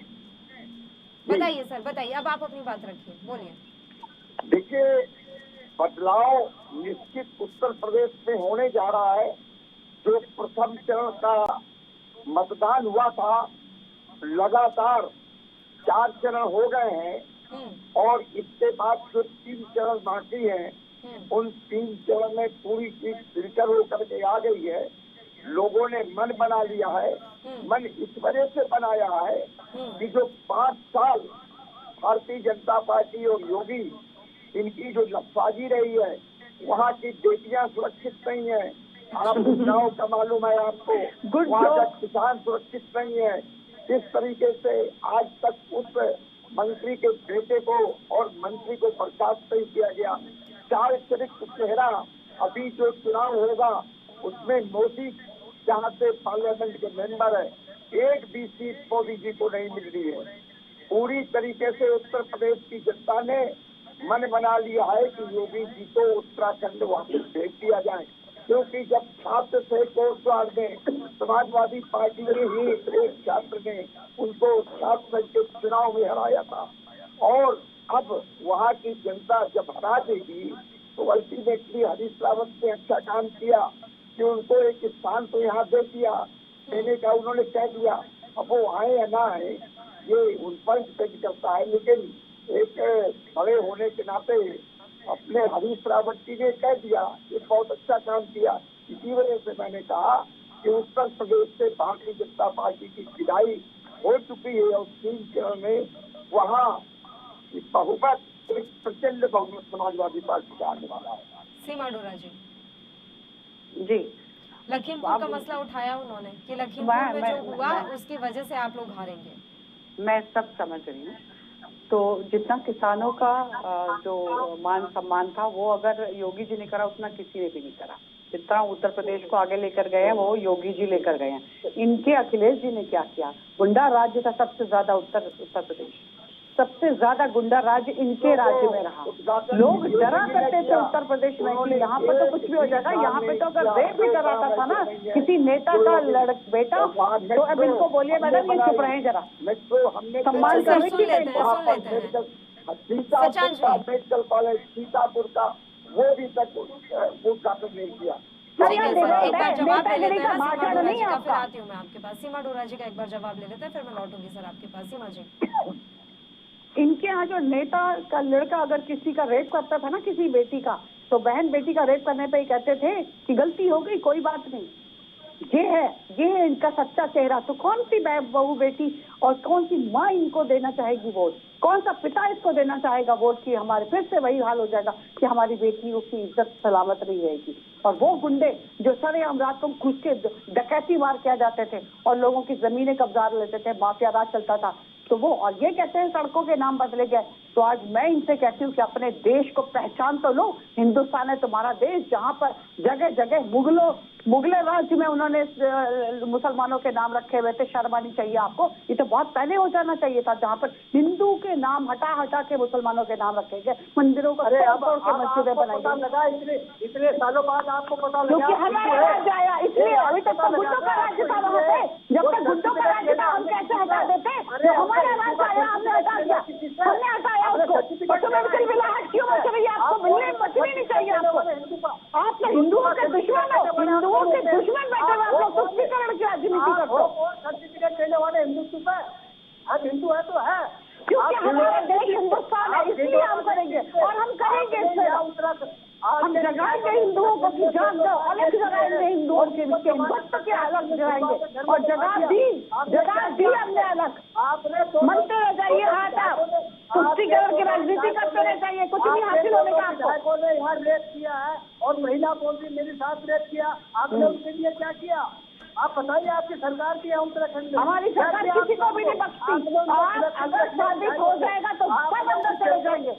बताइए सर, बताइए, अब आप अपनी बात रखिए, बोलिए। देखिए, बदलाव निश्चित उत्तर प्रदेश में होने जा रहा है। जो प्रथम चरण का मतदान हुआ था, लगातार 4 चरण हो गए हैं और इसके बाद जो 3 चरण बाकी हैं, उन 3 चरण में पूरी चीज फिल्टर होकर के आ गई है। लोगों ने मन बना लिया है। मन इस वजह से बनाया है कि जो 5 साल भारतीय जनता पार्टी और योगी इनकी जो लफाजी रही है, वहाँ की बेटियां सुरक्षित नहीं है। आप गाँव का मालूम है आपको, वहाँ का किसान सुरक्षित नहीं है। किस तरीके से आज तक उस मंत्री के बेटे को और मंत्री को बर्खास्त नहीं किया गया। चारित्रिक चेहरा, अभी जो चुनाव होगा उसमें मोदी जहाँ से पार्लियामेंट के मेंबर है, एक भी सीट मोदी जी को नहीं मिल रही है। पूरी तरीके से उत्तर प्रदेश की जनता ने मन बना लिया है कि योगी जी को उत्तराखंड वापस भेज दिया जाए, क्योंकि जब छात्र थे कोटद्वार में, समाजवादी पार्टी के ही एक छात्र ने उनको छात्र के चुनाव में हराया था, और अब वहाँ की जनता जब हरा देगी तो अल्टीमेटली हरीश रावत ने अच्छा काम किया कि उनको एक स्थान तो यहाँ दे दिया, देने का उन्होंने कह दिया। अब वो आए या ना आए ये उन पर डिपेंड करता है, लेकिन एक बड़े होने के नाते अपने हरीश रावत जी ने कह दिया, ये बहुत अच्छा काम किया। इसी वजह से मैंने कहा कि उत्तर प्रदेश से भारतीय जनता पार्टी की विदाई हो चुकी है और 3 चरण में वहाँ बहुमत, एक प्रचंड बहुमत समाजवादी पार्टी का आने वाला है। सीमा अरोड़ा जी जी, लखीमपुर का मसला उठाया उन्होंने कि लखीमपुर में जो हुआ उसकी वजह से आप लोग हारेंगे। मैं सब समझ रही हूँ। तो जितना किसानों का जो मान सम्मान था वो अगर योगी जी ने करा उतना किसी ने भी नहीं करा। जितना उत्तर प्रदेश को आगे लेकर गए हैं वो योगी जी लेकर गए हैं। इनके अखिलेश जी ने क्या किया? गुंडा राज्य था सबसे ज्यादा उत्तर प्रदेश, सबसे ज्यादा गुंडा राज्य इनके राज्य में रहा। लोग डरा करते थे उत्तर प्रदेश में कि यहाँ पे तो कुछ भी हो जाएगा। यहाँ पे तो अगर रेप भी कराता था ना किसी नेता का बेटा, तो अब इनको बोलिए मैडम ये चुप रहे जरा, सम्मान करने की मेडिकल कॉलेज सीतापुर का वो भी तक उद्घाटन नहीं किया। ठीक है सर, एक बार जवाब ले लेते हैं सीमा अरोड़ा जी का, फिर आती हूँ मैं आपके पास। सीमा अरोड़ा जी का एक बार जवाब ले लेते हैं, फिर मैं लौटूंगी सर आपके पास। सीमा जी, इनके यहाँ जो नेता का लड़का अगर किसी का रेप करता था ना, किसी बेटी का, तो बहन बेटी का रेप करने पे ही कहते थे कि गलती हो गई, कोई बात नहीं। ये है इनका सच्चा चेहरा। तो कौन सी बहू बेटी और कौन सी माँ इनको देना चाहेगी वोट? कौन सा पिता इसको देना चाहेगा वोट की हमारे फिर से वही हाल हो जाएगा कि हमारी बेटियों की इज्जत सलामत नहीं रहेगी। और वो गुंडे जो सरेआम रात को घुस के डकैती मार किया जाते थे और लोगों की जमीनें कब्जा लेते थे, माफिया राज चलता था, तो वो और ये कहते हैं सड़कों के नाम बदले गए। तो आज मैं इनसे कहती हूँ कि अपने देश को पहचान तो लो। हिंदुस्तान है तुम्हारा देश, जहाँ पर जगह जगह मुगले राज्य में उन्होंने मुसलमानों के नाम रखे हुए थे। शर्म आनी चाहिए आपको। ये तो बहुत पहले हो जाना चाहिए था, जहाँ पर हिंदू के नाम हटा के मुसलमानों के नाम रखे गए, मंदिरों को मस्जिदें बनाई गई। इतने सालों बाद आपको पता लगा क्योंकि हमारा राज्य आया, इसलिए अभी तक तो गुंडों का राज्य था वहाँ पे। जब तक गुंडों का राज्य था हम कैसे हटा देते? तो हमारा राज्य आया, हमने हटा दिया, हमने हटाया उसको। ऑटोमेटिकली विलायत क्यों बच रही है? आपको मिलने बचनी नहीं चाहिए आपको। आप तो हिंदुओं के दुश्मन हो, हिंदुओं के दुश्मन बैठे हुए आप लोग तुष्टीकरण की राजनीति करते हो। सर्टिफिकेट देने वाले हिंदुत्व है, हम हिंदू है तो है, क्योंकि हमारा देश हिंदुस्तान है, इसलिए हम करेंगे और हम करेंगे। हम जगाएंगे हिंदुओं को कि जाग जाओ, अलग जगाएंगे हिंदुओं के हिंदुत्व के अलग जगाएंगे और जगा दी हमने अलग। मनते रह जाइए, हाथ आप तुष्टीकरण की राजनीति करते रह जाइए, कुछ नहीं हासिल होने का आपको। ने यहाँ रेप किया है और महिला बोल रही मेरे साथ रेप किया, आपने उसके लिए क्या किया? आप बताइए, आपकी सरकार की है उत्तराखंड में? हमारी सरकार किसी को भी नहीं बख्शती। अगर साबित हो जाएगा तो सब अंदर चले जाएंगे।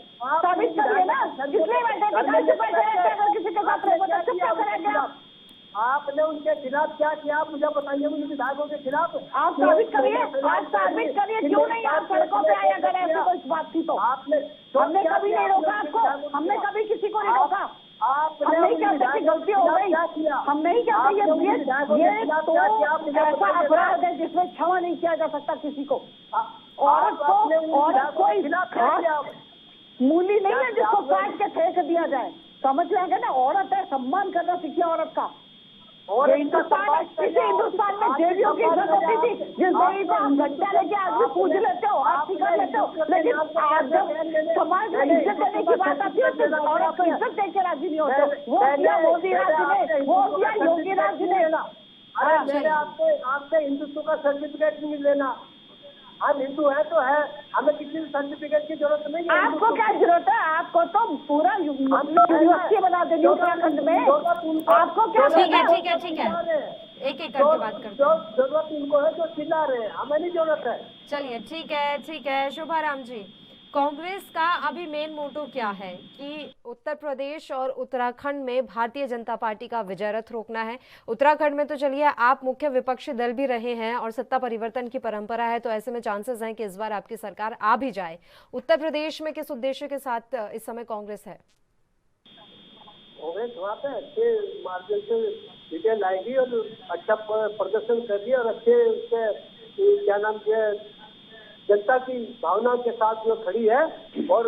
साबित करिए ना, किसने अगर किसी के साथ करेंगे आपने उनके खिलाफ क्या किया? आप मुझे बताइए, उन विधायकों के खिलाफ आप साबित करिए। आप साबित करिए, क्यों नहीं आप सड़कों पे आए? अगर ऐसी कोई बात थी तो हमने कभी नहीं रोका आपको, हमने कभी किसी को नहीं रोका। हम नहीं कहते कि गलती हो गई, हम नहीं कहते ये तो ऐसा अपराध है जिसमें क्षमा नहीं किया जा सकता किसी को। औरत कोई मूली नहीं है जिसको काट के फेंक दिया जाए, समझ लेंगे ना। औरत है, सम्मान करना सीखिए औरत का। और हिंदुस्तान में देवियों की इज्जत होती थी, जिस देवी को हम घंटा लेके आदमी पूज लेते हो, आरती कर लेते हो, लेकिन आज जब समाज में इज्जत देने की बात आती है तो औरत को इज्जत देके राजी नहीं होते। वो किया मोदी राज ने, वो किया योगी राज ने। अरे आपसे हिंदुत्व का सर्टिफिकेट नहीं लेना। हम हिंदू है तो है, हमें किसी सर्टिफिकेट की जरूरत नहीं है। आपको क्या जरूरत है? आपको तो पूरा यूनिवर्सिटी बना देनी उत्तराखंड में। आपको क्या? ठीक है, एक करके बात करते हैं। जरूरत उनको है जो चिल्ला रहे हैं, हमें नहीं जरूरत है। चलिए ठीक है। शोभाराम जी, कांग्रेस का अभी मेन मोटो क्या है कि उत्तर प्रदेश और उत्तराखंड में भारतीय जनता पार्टी का विजय रथ रोकना है। उत्तराखंड में तो चलिए आप मुख्य विपक्षी दल भी रहे हैं और सत्ता परिवर्तन की परंपरा है, तो ऐसे में चांसेस हैं कि इस बार आपकी सरकार आ भी जाए। उत्तर प्रदेश में किस उद्देश्य के साथ इस समय कांग्रेस है? कांग्रेस वहाँ पे अच्छे मार्जिन से सीटें लाएगी और अच्छा प्रदर्शन करेगी और अच्छे उसके क्या नाम से जनता की भावनाओं के साथ जो खड़ी है और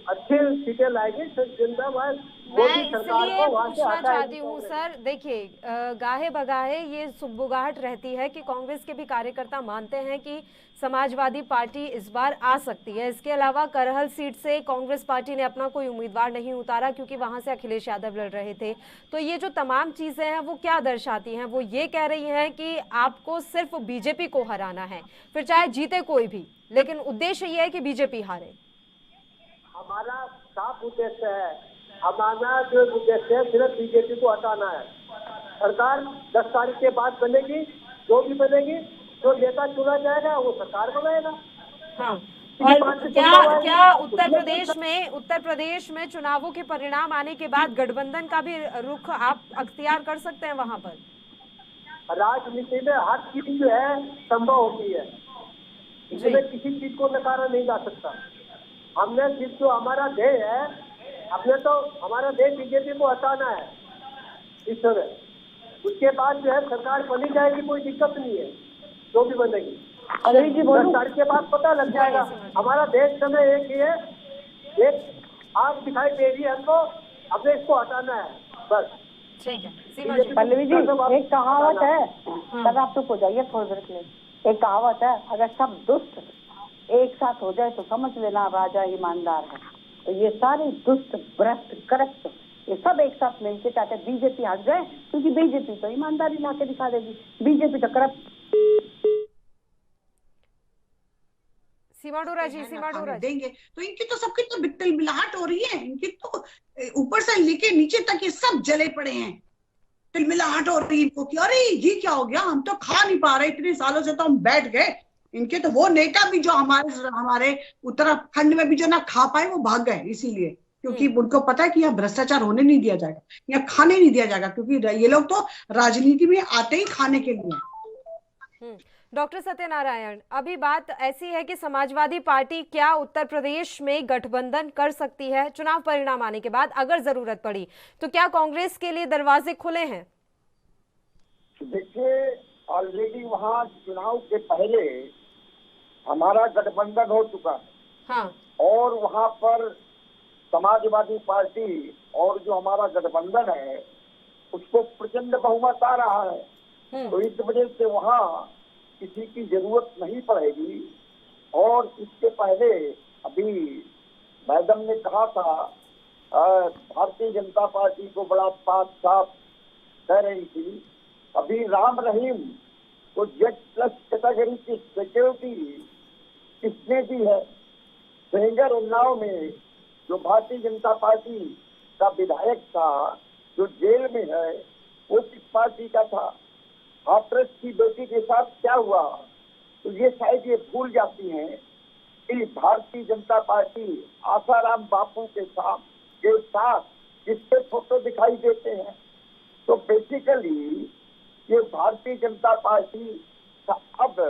अच्छे सीटें लाएगी। तो जनता वहाँ मैं इसलिए पूछना चाहती हूँ सर, देखिए गाहे बगाहे ये सुगबुगाहट रहती है कि कांग्रेस के भी कार्यकर्ता मानते हैं कि समाजवादी पार्टी इस बार आ सकती है। इसके अलावा करहल सीट से कांग्रेस पार्टी ने अपना कोई उम्मीदवार नहीं उतारा क्योंकि वहां से अखिलेश यादव लड़ रहे थे। तो ये जो तमाम चीजें हैं वो क्या दर्शाती हैं? वो ये कह रही हैं कि आपको सिर्फ बीजेपी को हराना है, फिर चाहे जीते कोई भी, लेकिन उद्देश्य ये है कि बीजेपी हारे। हमारा साफ उद्देश्य है, हमारा जो उद्देश्य है सिर्फ बीजेपी को हटाना है। सरकार 10 तारीख के बाद बनेगी, जो भी बनेगी, जो नेता चुना जाएगा वो सरकार बनाएगा। हाँ। और क्या उत्तर प्रदेश में चुनावों के परिणाम आने के बाद गठबंधन का भी रुख आप अख्तियार कर सकते हैं वहां पर? राजनीति में हर चीज जो है संभव होती है, इसमें किसी चीज को नकारा नहीं जा सकता। हमने सिर्फ जो हमारा ध्येय है, हमने तो हमारा ध्येय बीजेपी को हटाना है इस समय। उसके बाद जो है सरकार बनी जाएगी, कोई दिक्कत नहीं है, जो भी बनेगी। 10 तारीख के बाद पता लग जाएगा। हमारा देश समय एक ही है, एक आग दिखाई दे रही है हमको, हमें इसको हटाना है बस। ठीक है पल्लवी जी, एक कहावत है, तब आप चुप हो जाइए थोड़ी देर के लिए। एक कहावत है, अगर सब दुष्ट एक साथ हो जाए तो समझ लेना राजा ईमानदार है। तो ये सारे दुष्ट भ्रष्ट करप्ट ये सब एक साथ मिलकर चाहते बीजेपी हट जाए, क्योंकि बीजेपी तो ईमानदारी ला के दिखा देगी, बीजेपी तो करप्ट। सीमा डोरा जी देंगे तो इनकी तो सबकी तो तिलमिलाहट हो रही है। इनकी तो ऊपर से लेके नीचे तक ये सब जले पड़े हैं, तिलमिलाहट हो रही है इनको कि अरे ये क्या हो गया, हम तो खा नहीं पा रहे, इतने सालों से तो हम बैठ गए। इनके तो वो नेता भी जो हमारे उत्तराखंड में भी जो ना खा पाए वो भाग गए, इसीलिए क्योंकि उनको पता है कि यहाँ भ्रष्टाचार होने नहीं दिया जाएगा, यहाँ खाने नहीं दिया जाएगा, क्योंकि ये लोग तो राजनीति में आते ही खाने के लिए। डॉक्टर सत्यनारायण, अभी बात ऐसी है कि समाजवादी पार्टी क्या उत्तर प्रदेश में गठबंधन कर सकती है चुनाव परिणाम आने के बाद? अगर जरूरत पड़ी तो क्या कांग्रेस के लिए दरवाजे खुले हैं? देखिए, ऑलरेडी वहाँ चुनाव के पहले हमारा गठबंधन हो चुका है। हाँ। और वहाँ पर समाजवादी पार्टी और जो हमारा गठबंधन है उसको प्रचंड बहुमत आ रहा है, तो इस वजह से वहाँ किसी की जरूरत नहीं पड़ेगी। और इसके पहले अभी मैडम ने कहा था, भारतीय जनता पार्टी को बड़ा साफ कह रही थी, अभी राम रहीम को Z+ कैटेगरी की सिक्योरिटी किसने दी है? सेंगर उन्नाव में जो भारतीय जनता पार्टी का विधायक था जो जेल में है, वो किस पार्टी का था? हाथरस की बेटी के साथ क्या हुआ? तो ये शायद ये भूल जाती हैं कि भारतीय जनता पार्टी आसाराम बापू के साथ जिसके फोटो दिखाई देते हैं, तो बेसिकली ये भारतीय जनता पार्टी का अब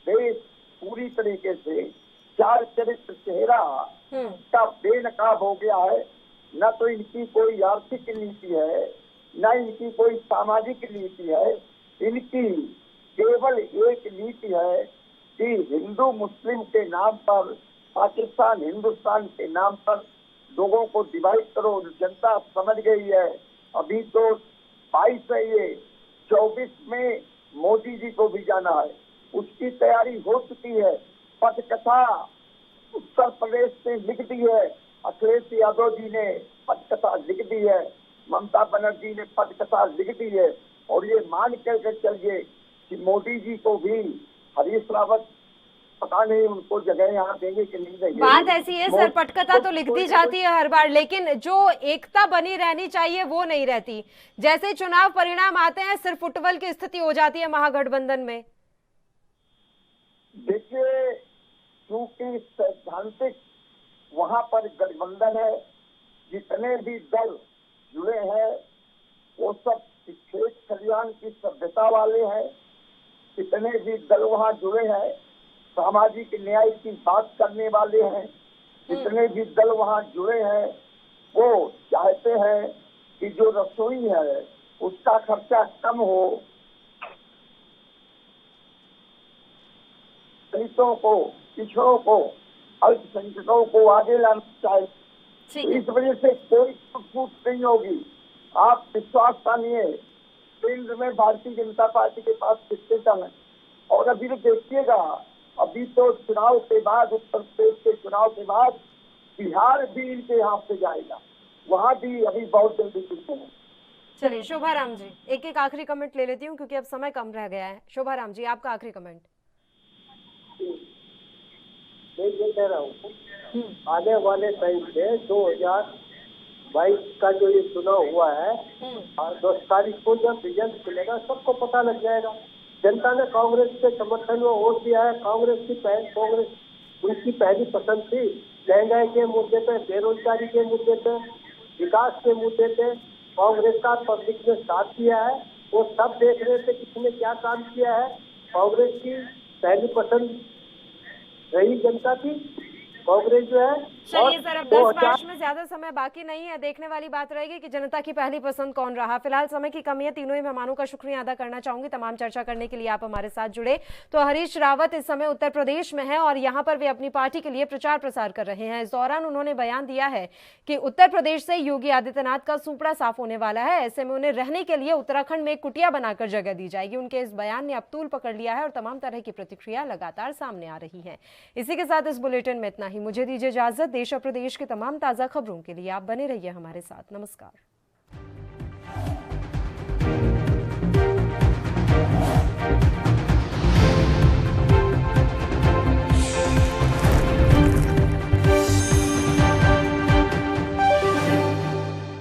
देश पूरी तरीके से चार चरित्र चेहरा का बेनकाब हो गया है। न तो इनकी कोई आर्थिक नीति है, न इनकी कोई सामाजिक नीति है, इनकी केवल एक नीति है कि हिंदू मुस्लिम के नाम पर, पाकिस्तान हिंदुस्तान के नाम पर लोगों को डिवाइड करो। जनता समझ गई है। अभी तो 22 है, ये 24 में मोदी जी को भी जाना है, उसकी तैयारी हो चुकी है। पटकथा उत्तर प्रदेश से लिख दी है, अखिलेश यादव जी ने पटकथा लिख दी है, ममता बनर्जी ने पटकथा लिख दी है। और ये मान कर चलिए कि मोदी जी को भी हरीश रावत पता नहीं उनको जगह यहाँ देंगे कि नहीं देंगे। बात ऐसी है सर, पटकथा तो लिख दी जाती है हर बार, लेकिन जो एकता बनी रहनी चाहिए वो नहीं रहती। जैसे चुनाव परिणाम आते हैं सिर्फ फुटबॉल की स्थिति हो जाती है महागठबंधन में। देखिए, क्योंकि सैद्धांतिक वहां पर गठबंधन है, जितने भी दल जुड़े हैं वो सब खेत खलिहान की सभ्यता वाले हैं। जितने भी दल वहाँ जुड़े हैं सामाजिक न्याय की बात करने वाले हैं। जितने भी दल वहाँ जुड़े हैं वो चाहते हैं कि जो रसोई है उसका खर्चा कम हो, दलितों को, पिछड़ों को, अल्पसंख्यकों को आगे लाना चाहिए। इस वजह से कोई फूट नहीं होगी। आप विश्वास मानिए, केंद्र में भारतीय जनता पार्टी के पास कितने दल हैं। और अभी तो देखिएगा, अभी तो चुनाव के बाद, उत्तर प्रदेश के चुनाव के बाद बिहार भी इनके हाथ से जाएगा, वहाँ भी अभी बहुत जल्दी चुनते हैं। चलिए शोभाराम जी, एक आखिरी कमेंट ले लेती हूँ क्योंकि अब समय कम रह गया है। शोभाराम जी, आपका आखिरी कमेंट। मैं ये कह रहा हूँ आने वाले टाइम से 2022 का जो ये चुनाव हुआ है और 10 तारीख को जब रिजल्ट मिलेगा सबको पता लग जाएगा। जनता ने कांग्रेस के समर्थन में वोट दिया है। कांग्रेस उनकी पहली पसंद थी। महंगाई के मुद्दे पे, बेरोजगारी के मुद्दे पे, विकास के मुद्दे पे कांग्रेस का पब्लिक ने साथ दिया है। वो सब देख रहे थे किसने क्या काम किया है। कांग्रेस की पहली पसंद रही जनता की, कांग्रेस जो है। चलिए सर, अब 10 वर्ष में ज्यादा समय बाकी नहीं है, देखने वाली बात रहेगी कि जनता की पहली पसंद कौन रहा। फिलहाल समय की कमी है, तीनों ही मेहमानों का शुक्रिया अदा करना चाहूंगी तमाम चर्चा करने के लिए आप हमारे साथ जुड़े। तो हरीश रावत इस समय उत्तर प्रदेश में है और यहाँ पर वे अपनी पार्टी के लिए प्रचार प्रसार कर रहे हैं। इस दौरान उन्होंने बयान दिया है कि उत्तर प्रदेश से योगी आदित्यनाथ का सुपड़ा साफ होने वाला है। ऐसे में उन्हें रहने के लिए उत्तराखंड में एक कुटिया बनाकर जगह दी जाएगी। उनके इस बयान ने अब तूल पकड़ लिया है और तमाम तरह की प्रतिक्रिया लगातार सामने आ रही है। इसी के साथ इस बुलेटिन में इतना ही। मुझे दीजिए इजाजत। देश और प्रदेश के तमाम ताजा खबरों के लिए आप बने रहिए हमारे साथ। नमस्कार।